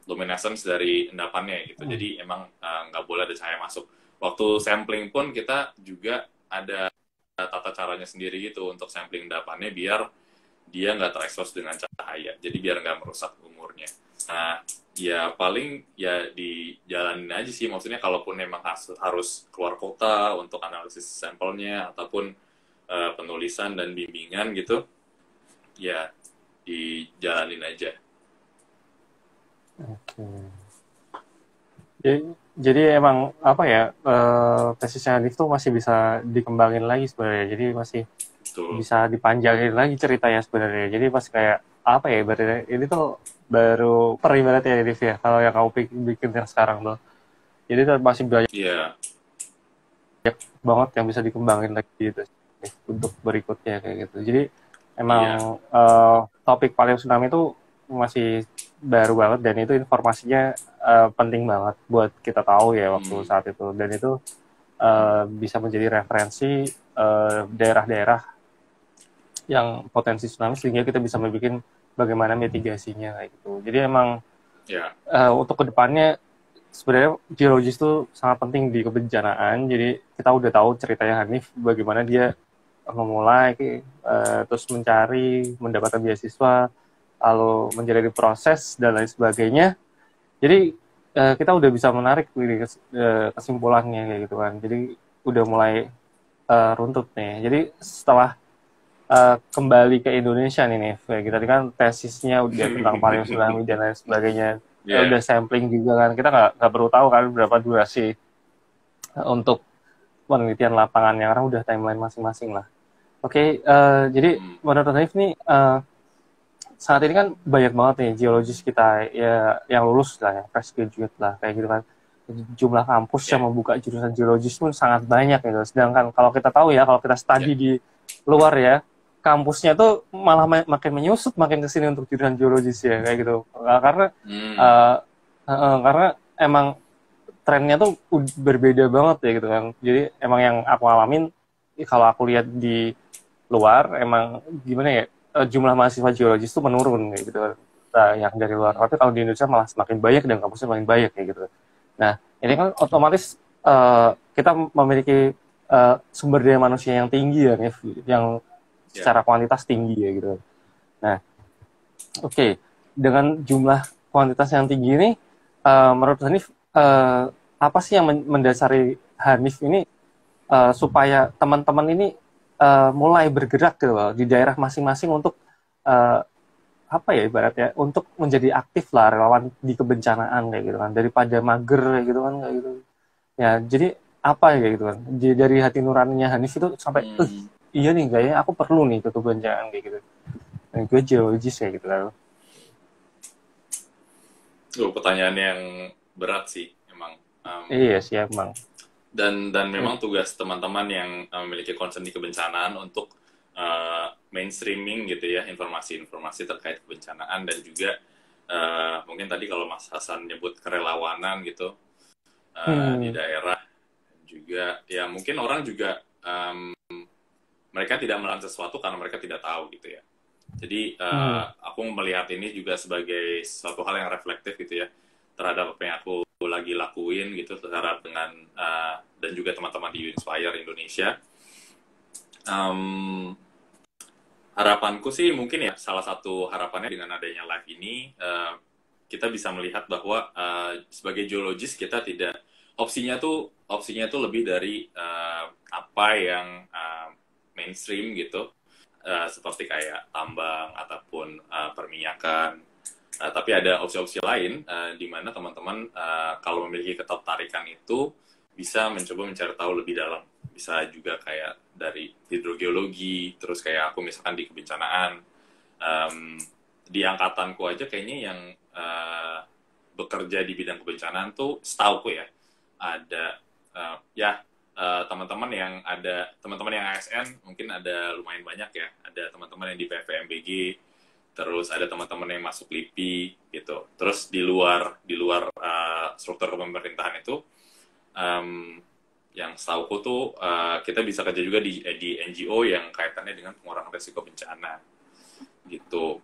luminescence dari endapannya gitu. Jadi emang nggak boleh ada cahaya masuk. Waktu sampling pun kita juga ada tata caranya sendiri gitu untuk sampling endapannya biar dia nggak terekspos dengan cahaya. Jadi biar nggak merusak umurnya. Nah, ya paling ya dijalanin aja sih. Maksudnya kalaupun memang harus keluar kota untuk analisis sampelnya ataupun penulisan dan bimbingan gitu, ya dijalanin aja. Oke. Jadi emang apa ya, tesisnya Hanif tuh masih bisa dikembangin lagi sebenarnya. Jadi masih Betul. bisa dipanjangin lagi ceritanya sebenarnya. Jadi pas kayak apa ya, berarti ini tuh baru per ibaratnya ya, Hanif ya. Kalau yang kamu bikin yang sekarang tuh. Jadi tuh masih banyak Iya, banget yang bisa dikembangin lagi gitu untuk berikutnya kayak gitu. Jadi iya. emang topik Paleo Tsunami itu masih baru banget dan itu informasinya penting banget buat kita tahu ya waktu Hmm, saat itu, dan itu bisa menjadi referensi daerah-daerah yang potensi tsunami sehingga kita bisa membuat bagaimana mitigasinya kayak gitu. Jadi emang ya, untuk kedepannya sebenarnya geologis itu sangat penting di kebencanaan. Jadi kita udah tahu ceritanya Hanif bagaimana dia memulai terus mencari, mendapatkan beasiswa, lalu menjalani proses dan lain sebagainya. Jadi kita udah bisa menarik kesimpulannya kayak gitu kan. Jadi udah mulai runtut nih. Jadi setelah kembali ke Indonesia nih, kayak kita kan tesisnya udah tentang paleontologi tsunami dan lain sebagainya, ya, udah sampling juga kan, kita nggak perlu tahu kan berapa durasi untuk penelitian lapangannya karena udah timeline masing-masing lah. Oke, jadi hmm, menurut Hanif nih saat ini kan banyak banget nih geologis kita ya yang lulus lah ya, fresh graduate lah kayak gitu kan. Jumlah kampus yang ya, membuka jurusan geologis pun sangat banyak gitu. Sedangkan kalau kita tahu ya, kalau kita ya. studi di luar ya, kampusnya tuh malah makin menyusut makin kesini untuk jurusan geologis ya kayak gitu. Karena Hmm, uh, karena emang trennya tuh berbeda banget ya gitu kan. Jadi emang yang aku alamin kalau aku lihat di luar emang gimana ya, jumlah mahasiswa geologis itu menurun kayak gitu. Nah, yang dari luar. hmm, Tapi kalau di Indonesia malah semakin banyak dan kampusnya semakin banyak kayak gitu. Nah, ini kan otomatis kita memiliki sumber daya manusia yang tinggi ya, yang ya. secara kuantitas tinggi ya gitu. Nah, oke, dengan jumlah kuantitas yang tinggi ini, menurut Hanif apa sih yang mendasari Hanif ini supaya teman-teman ini mulai bergerak gitu loh, di daerah masing-masing untuk uh, apa ya ibaratnya untuk menjadi aktif lah relawan di kebencanaan kayak gitu kan, daripada mager kayak gitu kan kayak gitu ya. Jadi apa ya kayak gitu kan, dari hati nuraninya Hanif itu sampai Hmm. iya nih kayaknya aku perlu nih ke kebencanaan kayak gitu, dan gue geologis kayak gitu kan. Pertanyaan yang berat sih, emang. Iya sih emang. Dan memang tugas teman-teman yang memiliki concern di kebencanaan untuk mainstreaming gitu ya, informasi-informasi terkait kebencanaan, dan juga mungkin tadi kalau Mas Hasan nyebut kerelawanan gitu di Hmm. daerah, juga ya mungkin orang juga mereka tidak melakukan sesuatu karena mereka tidak tahu gitu ya. Jadi Hmm. aku melihat ini juga sebagai suatu hal yang reflektif gitu ya terhadap apa yang aku lagi lakuin gitu, terhadap dengan dan juga teman-teman di Inspire Indonesia. Um, Harapanku sih mungkin ya salah satu harapannya dengan adanya live ini kita bisa melihat bahwa sebagai geologis kita tidak opsinya tuh lebih dari apa yang mainstream gitu, seperti kayak tambang ataupun perminyakan. Tapi ada opsi-opsi lain di mana teman-teman kalau memiliki ketertarikan itu bisa mencoba mencari tahu lebih dalam. Bisa juga kayak dari hidrogeologi, terus kayak aku misalkan di kebencanaan. Um, di angkatanku aja kayaknya yang bekerja di bidang kebencanaan tuh setauku ya ada ya teman-teman yang ASN mungkin ada lumayan banyak ya, ada teman-teman yang di PVMBG, terus ada teman-teman yang masuk LIPI gitu, terus di luar struktur pemerintahan itu um, yang setauku tuh kita bisa kerja juga di NGO yang kaitannya dengan pengurangan risiko bencana gitu.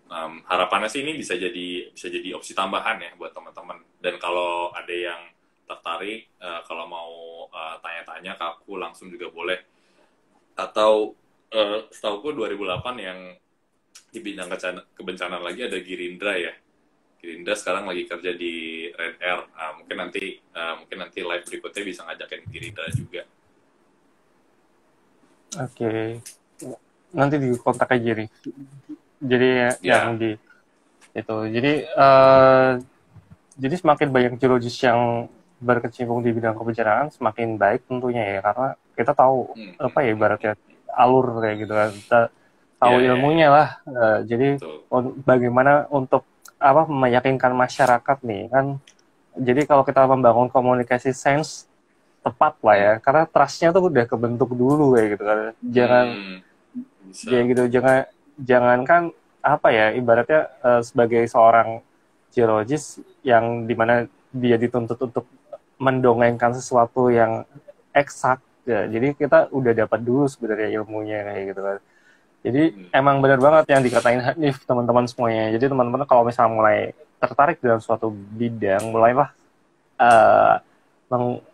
Harapannya sih ini bisa jadi opsi tambahan ya buat teman-teman. Dan kalau ada yang tertarik, kalau mau tanya-tanya ke aku langsung juga boleh. Atau setauku 2008 yang di bidang kebencanaan lagi ada Girindra ya. Girindra sekarang lagi kerja di Red Air. Mungkin nanti live berikutnya bisa ngajakin Girindra juga. Oke, nanti di kontak aja nih. Jadi yang Ya, di itu. Jadi jadi semakin banyak geologis yang berkecimpung di bidang kebencanaan semakin baik tentunya ya, karena kita tahu apa ya ibaratnya alur kayak gitu kan, kita tahu ilmunya lah. Jadi bagaimana untuk apa meyakinkan masyarakat nih kan. Jadi kalau kita membangun komunikasi sains tepat lah ya, karena trust-nya tuh udah kebentuk dulu kayak gitu kan. Jangan kan apa ya ibaratnya sebagai seorang geologis yang dimana dia dituntut untuk mendongengkan sesuatu yang eksak ya. Jadi kita udah dapat dulu sebenarnya ilmunya kayak gitu kan. Jadi emang benar banget yang dikatain Hanif teman-teman semuanya. Jadi teman-teman kalau misalnya mulai tertarik dalam suatu bidang, mulailah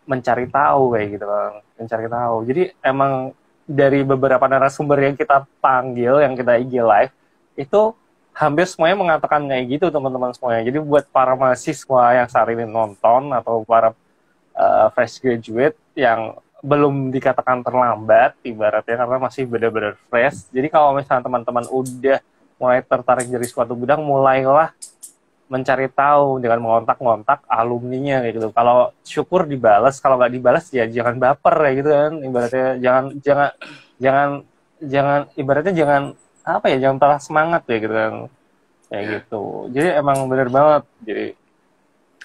mencari tahu kayak gitu kan, mencari tahu. Jadi emang dari beberapa narasumber yang kita panggil, yang kita IG live, itu hampir semuanya mengatakan kayak gitu teman-teman semuanya. Jadi buat para mahasiswa yang saat ini nonton atau para fresh graduate yang belum dikatakan terlambat ibaratnya karena masih benar-benar fresh. Jadi kalau misalnya teman-teman udah mulai tertarik dari suatu bidang, mulailah mencari tahu dengan mengontak-ngontak alumninya kayak gitu. Kalau syukur dibalas, kalau nggak dibalas ya jangan baper kayak gitu kan. Ibaratnya jangan ibaratnya jangan apa ya, jangan terlalu semangat ya gitu kan. Kayak gitu. Jadi emang benar banget. Jadi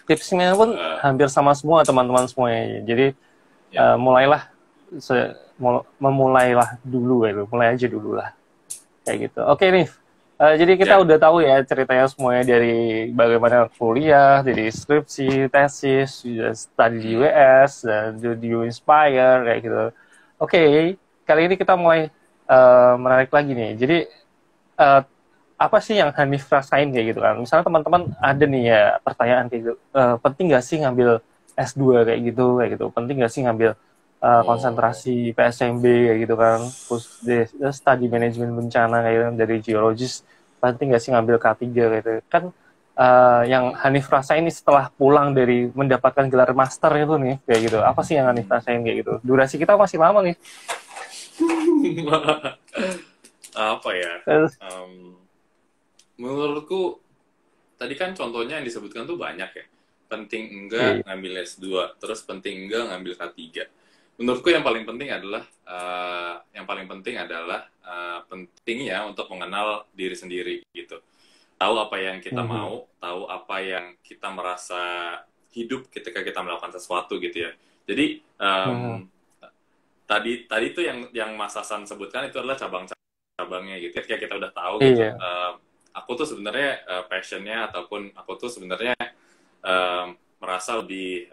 tipsnya pun hampir sama semua teman-teman semuanya. Jadi mulailah memulailah dulu ya, mulai aja dulu lah. Kayak gitu. Oke nih. Jadi kita udah tahu ya ceritanya semuanya dari bagaimana kuliah, dari skripsi, tesis, study di US, dan di Inspire, kayak gitu. Oke, kali ini kita mulai menarik lagi nih. Jadi, apa sih yang Hanif rasain kayak gitu kan? Misalnya teman-teman ada nih ya pertanyaan kayak gitu, penting nggak sih ngambil S2 kayak gitu? Penting nggak sih ngambil konsentrasi PSMB kayak gitu kan, study manajemen bencana kayak gitu, dari geologis, penting nggak sih ngambil K3 gitu kan. Yang Hanif rasain ini setelah pulang dari mendapatkan gelar master itu nih kayak gitu, apa sih yang Hanif rasain kayak gitu? Durasi kita masih lama nih. Apa ya, menurutku tadi kan contohnya yang disebutkan tuh banyak ya, penting enggak ngambil S2, terus penting enggak ngambil K3. Menurutku yang paling penting adalah pentingnya untuk mengenal diri sendiri gitu. Tahu apa yang kita mau, tahu apa yang kita merasa hidup ketika kita melakukan sesuatu gitu ya. Jadi tadi tuh yang Mas Hasan sebutkan itu adalah cabang-cabangnya gitu. Ketika kita udah tahu gitu, aku tuh sebenarnya passionnya ataupun aku tuh sebenarnya merasa lebih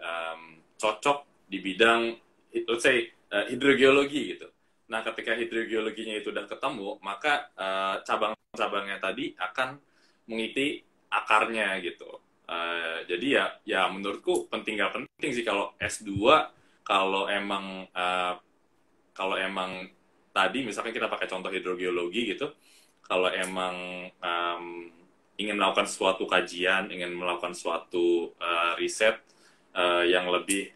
cocok di bidang let's say hidrogeologi gitu. Nah, ketika hidrogeologinya itu udah ketemu, maka cabang-cabangnya tadi akan mengikuti akarnya gitu. Jadi ya menurutku penting nggak penting sih kalau S2, kalau emang tadi misalkan kita pakai contoh hidrogeologi gitu, kalau emang ingin melakukan suatu kajian, ingin melakukan suatu riset yang lebih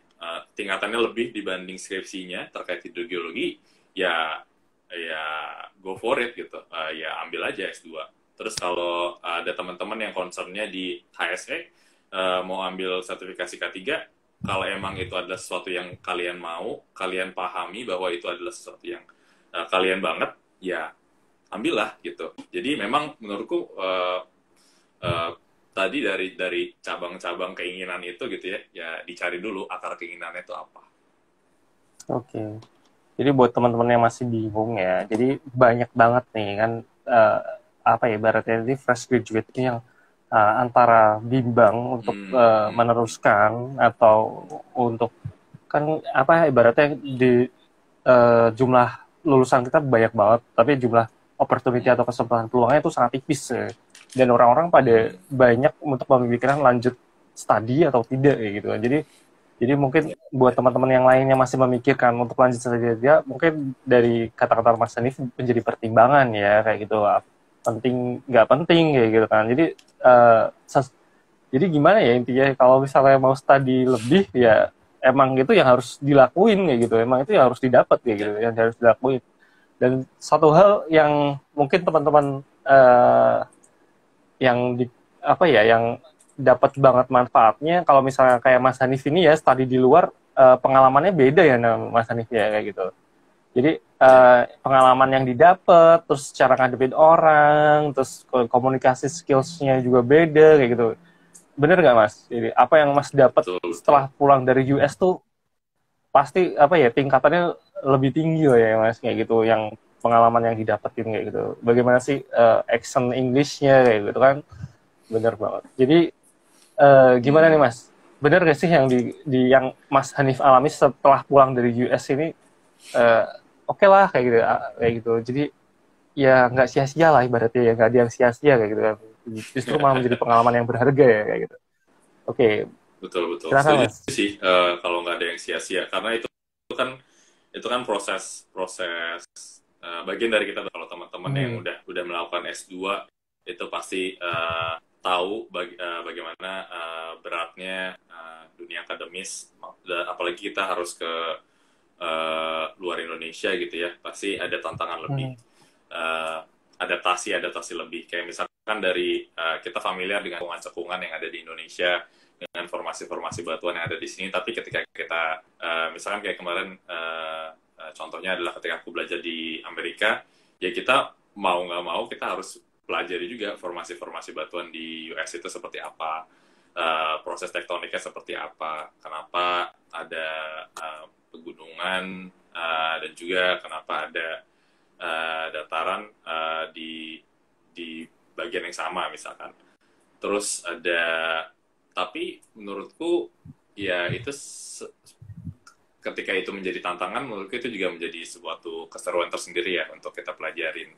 tingkatannya lebih dibanding skripsinya terkait hidrogeologi, ya go for it gitu. Ya ambil aja S2. Terus kalau ada teman-teman yang concernnya di HSE, mau ambil sertifikasi K3, kalau emang itu adalah sesuatu yang kalian mau, kalian pahami bahwa itu adalah sesuatu yang kalian banget, ya ambillah gitu. Jadi memang menurutku tadi dari cabang-cabang keinginan itu gitu ya dicari dulu akar keinginannya itu apa. Oke. Jadi buat teman-teman yang masih bingung ya, jadi banyak banget nih kan apa ya ibaratnya ini fresh graduate yang antara bimbang untuk meneruskan atau untuk kan apa ibaratnya di jumlah lulusan kita banyak banget, tapi jumlah opportunity atau kesempatan peluangnya itu sangat tipis ya. Dan orang-orang pada banyak untuk memikirkan lanjut studi atau tidak ya gitu kan. Jadi mungkin buat teman-teman yang lainnya masih memikirkan untuk lanjut studi dia, mungkin dari kata-kata Mas Hanif menjadi pertimbangan ya kayak gitu, penting nggak penting kayak gitu kan. Jadi gimana ya intinya, kalau misalnya mau studi lebih ya emang itu yang harus dilakuin kayak gitu, emang itu yang harus didapat kayak gitu, yang harus dilakuin. Dan satu hal yang mungkin teman-teman yang dapat banget manfaatnya. Kalau misalnya kayak Mas Hanif ini ya studi di luar, pengalamannya beda ya Mas Hanif ya kayak gitu. Jadi pengalaman yang didapat, terus cara ngadepin orang, terus komunikasi skills-nya juga beda kayak gitu. Bener nggak Mas? Jadi apa yang Mas dapat Betul, betul. setelah pulang dari US tuh pasti apa ya tingkatannya lebih tinggi lah ya Mas kayak gitu, yang pengalaman yang didapetin kayak gitu. Bagaimana sih accent English-nya kayak gitu kan? Bener banget. Jadi gimana nih Hmm, Mas? Bener gak sih yang yang Mas Hanif alami setelah pulang dari US ini? eh, Oke lah kayak gitu, kayak gitu. Jadi ya nggak sia-sia lah ibaratnya ya, nggak ada yang sia-sia kayak gitu kan. Justru malah menjadi pengalaman yang berharga ya kayak gitu. Oke, betul, betul. silakan Setuju Mas. sih kalau nggak ada yang sia-sia. Karena itu kan proses bagian dari kita. Kalau teman-teman yang Hmm. udah melakukan S2 itu pasti tahu bagaimana beratnya dunia akademis, apalagi kita harus ke luar Indonesia gitu ya, pasti ada tantangan lebih, Hmm. uh, adaptasi lebih, kayak misalkan dari kita familiar dengan cekungan yang ada di Indonesia, dengan formasi-formasi batuan yang ada di sini, tapi ketika kita misalkan kayak kemarin contohnya adalah ketika aku belajar di Amerika, ya kita mau nggak mau kita harus pelajari juga formasi-formasi batuan di US itu seperti apa, proses tektoniknya seperti apa, kenapa ada pegunungan, dan juga kenapa ada dataran di bagian yang sama misalkan. Terus ada, tapi menurutku ya itu ketika itu menjadi tantangan, menurutku itu juga menjadi suatu keseruan tersendiri ya untuk kita pelajarin.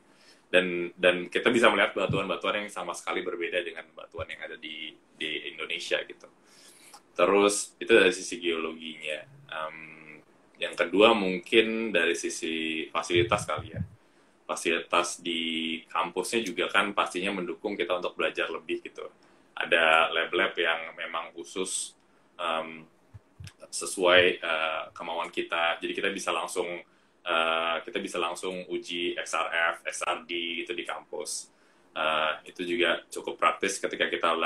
Dan kita bisa melihat batuan-batuan yang sama sekali berbeda dengan batuan yang ada di Indonesia gitu. Terus itu dari sisi geologinya. Yang kedua mungkin dari sisi fasilitas kali ya. Fasilitas di kampusnya juga kan pastinya mendukung kita untuk belajar lebih gitu. Ada lab-lab yang memang khusus sesuai kemauan kita. Jadi kita bisa langsung uji XRF, XRD itu di kampus. Itu juga cukup praktis ketika kita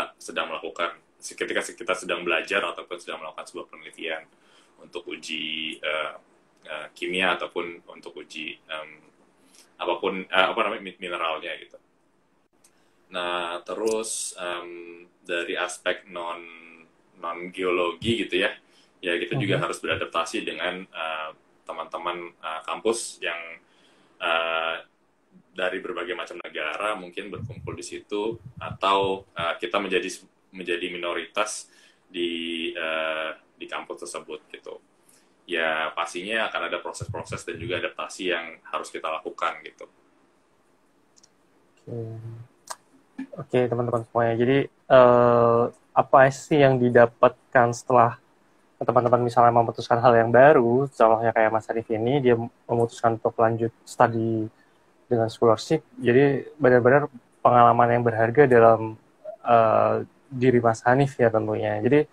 sedang belajar ataupun sedang melakukan sebuah penelitian untuk uji kimia ataupun untuk uji apapun apa namanya mineralnya gitu. Nah terus dari aspek non geologi gitu ya, ya kita juga Mhm. harus beradaptasi dengan teman-teman kampus yang uh, dari berbagai macam negara mungkin berkumpul di situ, atau kita menjadi minoritas di kampus tersebut gitu. Ya pastinya akan ada proses-proses dan juga adaptasi yang harus kita lakukan gitu. Oke, teman-teman semuanya. Jadi apa sih yang didapatkan setelah teman-teman misalnya memutuskan hal yang baru, contohnya kayak Mas Arif ini, dia memutuskan untuk lanjut studi dengan scholarship, jadi benar-benar pengalaman yang berharga dalam diri Mas Hanif ya tentunya. Jadi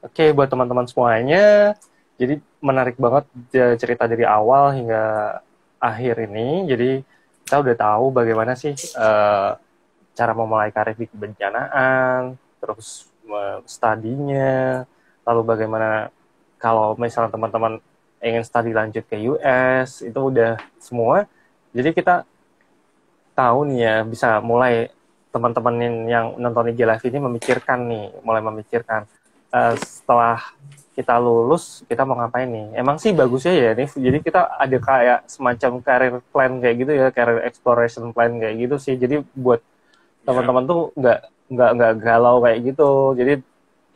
oke, buat teman-teman semuanya, jadi menarik banget cerita dari awal hingga akhir ini. Jadi kita udah tahu bagaimana sih cara memulai karir di kebencanaan, terus studinya, lalu bagaimana kalau misalnya teman-teman ingin studi lanjut ke US, itu udah semua. Jadi kita tahu nih ya, bisa mulai teman-teman yang nonton IG Live ini mulai memikirkan setelah kita lulus, kita mau ngapain nih. Emang sih bagusnya ya nih, jadi kita ada kayak semacam career plan kayak gitu ya, career exploration plan kayak gitu sih. Jadi buat Ya, teman-teman tuh nggak galau kayak gitu. Jadi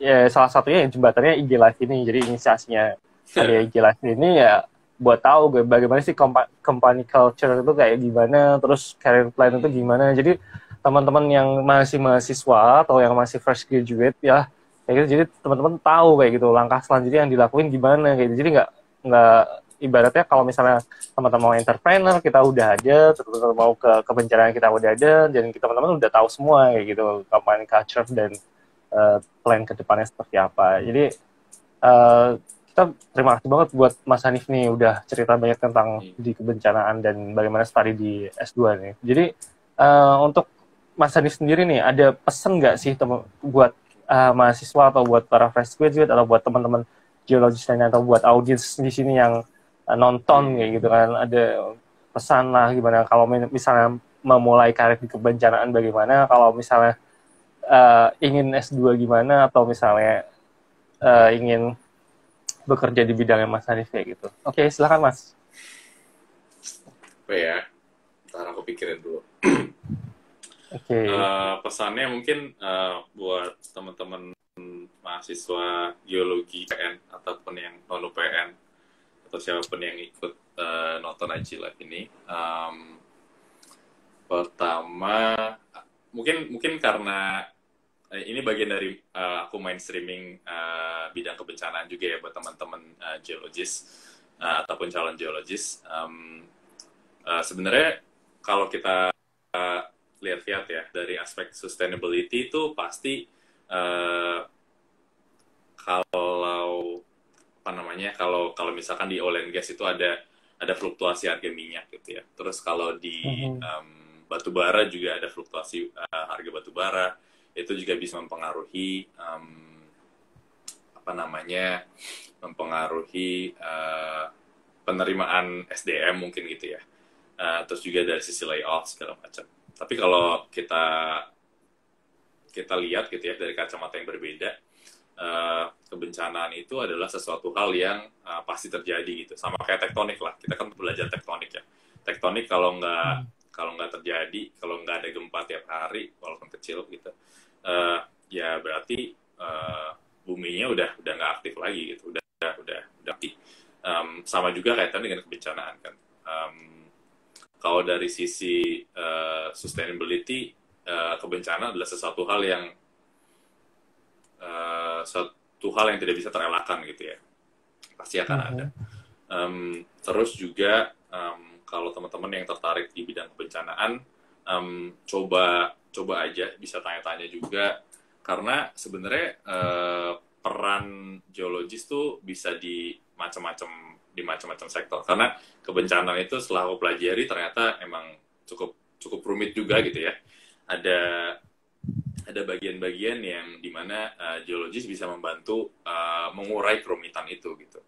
ya salah satunya yang jembatannya IG Live ini. Jadi inisiasinya ada IG Live ini ya buat tahu bagaimana sih company culture itu kayak gimana, terus career plan itu gimana. Jadi teman-teman yang masih mahasiswa atau yang masih fresh graduate ya kayak gitu. Jadi teman-teman tahu kayak gitu langkah selanjutnya yang dilakuin gimana kayak gitu. Jadi nggak ibaratnya kalau misalnya teman-teman mau entrepreneur kita udah ada, terus mau ke kebencanaan kita udah ada, dan kita teman-teman udah tahu semua kayak gitu company culture dan plan ke depannya seperti apa. Jadi kita terima kasih banget buat Mas Hanif nih udah cerita banyak tentang di kebencanaan dan bagaimana studi di S2 nih. Jadi untuk Mas Hanif sendiri nih ada pesan nggak sih buat mahasiswa atau buat para fresh graduate atau buat teman-teman geologis lainnya atau buat audiens di sini yang nonton kayak gitu kan, ada pesan lah gimana kalau misalnya memulai karir di kebencanaan, bagaimana kalau misalnya ingin S2 gimana, atau misalnya ingin bekerja di bidangnya Mas Hanif kayak gitu. Oke, silakan Mas. Apa ya? Ntar aku pikirin dulu. Oke. Pesannya mungkin buat teman-teman mahasiswa geologi PN ataupun yang non UPN atau siapapun yang ikut nonton IG Live ini. Pertama, mungkin karena ini bagian dari aku main streaming bidang kebencanaan juga ya buat teman-teman geologis ataupun calon geologis. Sebenarnya kalau kita lihat-lihat ya dari aspek sustainability itu pasti kalau apa namanya kalau misalkan di oil and gas itu ada fluktuasi harga minyak gitu ya. Terus kalau di batu bara juga ada fluktuasi harga batu bara, itu juga bisa mempengaruhi penerimaan SDM mungkin gitu ya. Terus juga dari sisi layoff segala macam. Tapi kalau kita lihat gitu ya dari kacamata yang berbeda, kebencanaan itu adalah sesuatu hal yang pasti terjadi gitu. Sama kayak tektonik lah. Kita kan belajar tektonik ya. Tektonik kalau nggak terjadi, kalau nggak ada gempa tiap hari, walaupun kecil gitu, ya berarti buminya udah nggak aktif lagi gitu. Udah aktif. Sama juga kaitan dengan kebencanaan kan. Kalau dari sisi sustainability, kebencanaan adalah sesuatu hal yang tidak bisa terelakkan gitu ya, pasti akan ada. Terus juga kalau teman-teman yang tertarik di bidang kebencanaan, coba aja bisa tanya-tanya juga, karena sebenarnya peran geologis tuh bisa di macam-macam sektor, karena kebencanaan itu setelah aku pelajari ternyata emang cukup rumit juga gitu ya. Ada bagian-bagian yang dimana geologis bisa membantu mengurai kerumitan itu gitu.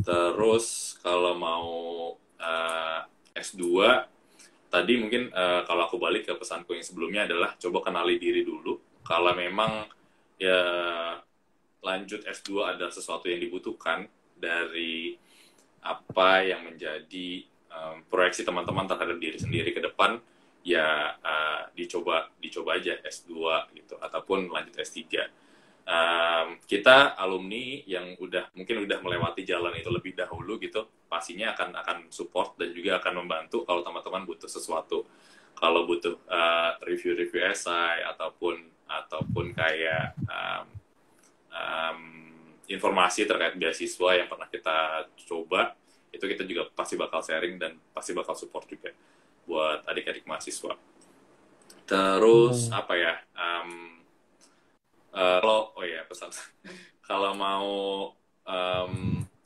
Terus kalau mau S2 tadi mungkin kalau aku balik ke pesanku yang sebelumnya adalah coba kenali diri dulu. Kalau memang ya lanjut S2 adalah sesuatu yang dibutuhkan dari apa yang menjadi proyeksi teman-teman terhadap diri sendiri ke depan, ya dicoba aja S2 gitu ataupun lanjut S3. Kita alumni yang mungkin udah melewati jalan itu lebih dahulu gitu, pastinya akan support dan juga akan membantu kalau teman-teman butuh sesuatu. Kalau butuh review esai ataupun kayak informasi terkait beasiswa yang pernah kita coba, itu kita juga pasti bakal sharing dan pasti bakal support juga buat adik-adik mahasiswa. Terus apa ya? Pesan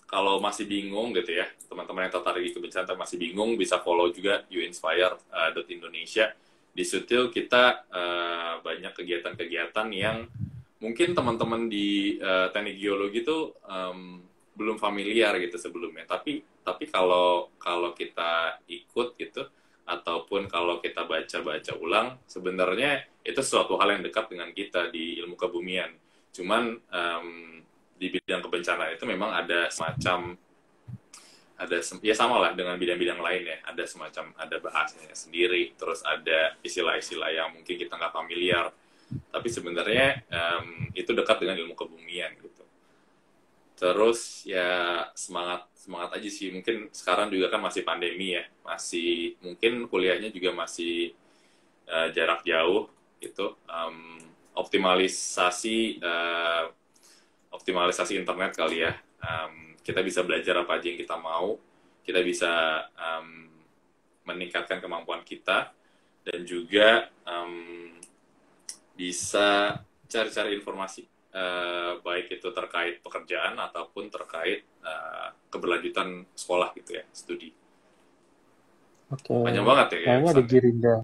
kalau masih bingung gitu ya, teman-teman yang tertarik di kebencanaan masih bingung, bisa follow juga youinspire.indonesia. Di situ kita banyak kegiatan-kegiatan yang mungkin teman-teman di teknik geologi itu belum familiar gitu sebelumnya, tapi kalau kita ikut gitu ataupun kalau kita baca ulang, sebenarnya itu suatu hal yang dekat dengan kita di ilmu kebumian. Cuman di bidang kebencanaan itu memang ada sama lah dengan bidang-bidang lain ya, ada bahasanya sendiri, terus ada istilah-istilah yang mungkin kita nggak familiar, tapi sebenarnya itu dekat dengan ilmu kebumian gitu. Terus ya semangat aja sih. Mungkin sekarang juga kan masih pandemi ya, masih mungkin kuliahnya juga masih jarak jauh gitu. Optimalisasi internet kali ya. Kita bisa belajar apa aja yang kita mau, kita bisa meningkatkan kemampuan kita, dan juga bisa cari-cari informasi, baik itu terkait pekerjaan ataupun terkait keberlanjutan sekolah gitu ya, studi. Oke. Panjang banget ya kayaknya ada Girinda.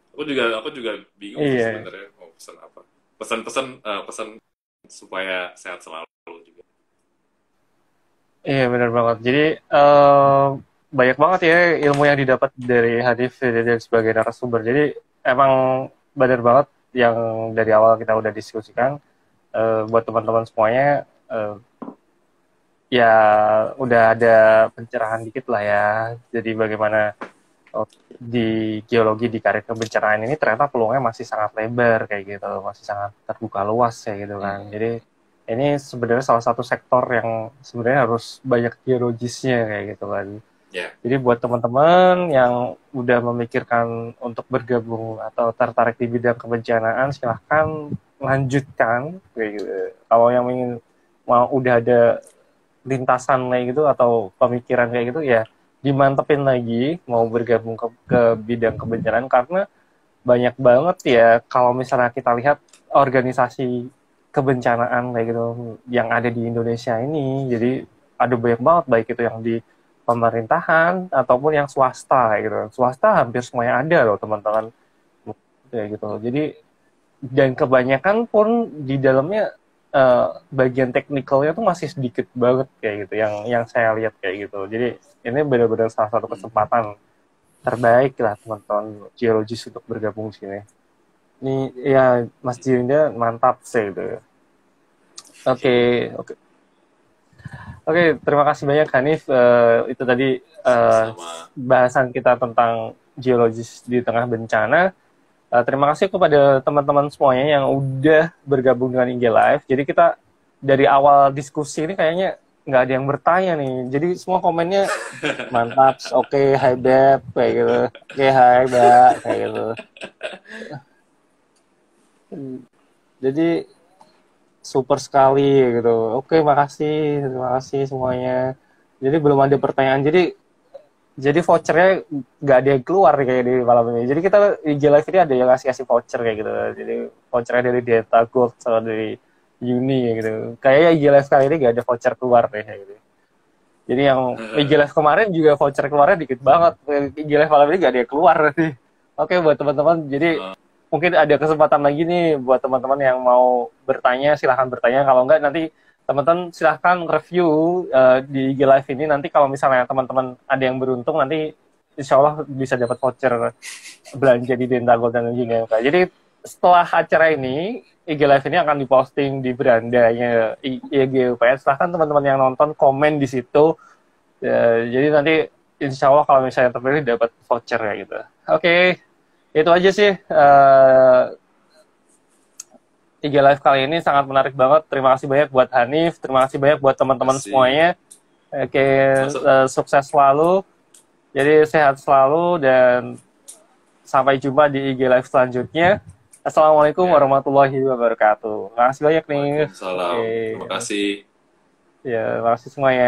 Aku juga bingung sebenarnya mau pesan apa. pesan supaya sehat selalu juga. Iya benar banget. Jadi banyak banget ya ilmu yang didapat dari Hanif dan sebagai narasumber. Jadi emang benar banget yang dari awal kita udah diskusikan. Buat teman-teman semuanya, ya udah ada pencerahan dikit lah ya. Jadi bagaimana di geologi di karir kebencanaan ini ternyata peluangnya masih sangat lebar kayak gitu, masih sangat terbuka luas kayak gitu kan. Jadi ini sebenarnya salah satu sektor yang sebenarnya harus banyak geologisnya kayak gitu kan. Yeah. Jadi buat teman-teman yang udah memikirkan untuk bergabung atau tertarik di bidang kebencanaan, silahkan lanjutkan kayak gitu. Kalau yang ingin mau udah ada lintasan kayak gitu atau pemikiran kayak gitu ya dimantepin lagi mau bergabung ke bidang kebencanaan karena banyak banget ya kalau misalnya kita lihat organisasi kebencanaan kayak gitu yang ada di Indonesia ini. Jadi ada banyak banget baik itu yang di pemerintahan ataupun yang swasta kayak gitu. Swasta hampir semuanya ada loh teman-teman kayak gitu. Jadi dan kebanyakan pun di dalamnya bagian teknikalnya tuh masih sedikit banget kayak gitu yang saya lihat kayak gitu. Jadi ini benar-benar salah satu kesempatan terbaik lah teman-teman geologis untuk bergabung di sini. Ini ya Mas Jirinda mantap sih gitu. Oke. Oke, terima kasih banyak Hanif. Itu tadi bahasan kita tentang geologis di tengah bencana. Terima kasih kepada teman-teman semuanya yang udah bergabung dengan IG Live. Jadi kita dari awal diskusi ini kayaknya nggak ada yang bertanya nih. Jadi semua komennya mantap, oke, hi Beb, kayak gitu. Oke, hi Mbak, kayak gitu. Jadi super sekali gitu. Oke, makasih, terima kasih semuanya. Jadi belum ada pertanyaan. Jadi vouchernya nggak ada yang keluar kayak di malam ini. Jadi kita di Live ini ada yang ngasih voucher kayak gitu. Jadi vouchernya dari Delta Gold atau dari Uni gitu. Kayaknya IG Live kali ini nggak ada voucher keluar deh kayak gitu. Jadi yang IG Live kemarin juga voucher keluarnya dikit banget. IG Live malam ini nggak ada yang keluar nih. Oke buat teman-teman. Jadi mungkin ada kesempatan lagi nih buat teman-teman yang mau bertanya, silahkan bertanya. Kalau enggak nanti teman-teman silahkan review di IG Live ini. Nanti kalau misalnya teman-teman ada yang beruntung, nanti insya Allah bisa dapat voucher belanja di Denta Gold dan GMK. Jadi setelah acara ini, IG Live ini akan diposting di berandanya IGUPS. Silahkan teman-teman yang nonton komen di situ. Jadi nanti insya Allah kalau misalnya terpilih dapat voucher ya gitu. Oke. Itu aja sih IG Live kali ini sangat menarik banget. Terima kasih banyak buat Hanif, terima kasih banyak buat teman-teman semuanya. Oke, sukses selalu. Jadi sehat selalu dan sampai jumpa di IG Live selanjutnya. Assalamualaikum warahmatullahi wabarakatuh. Terima kasih banyak nih. Waalaikumsalam. Terima kasih. Ya, terima kasih semuanya.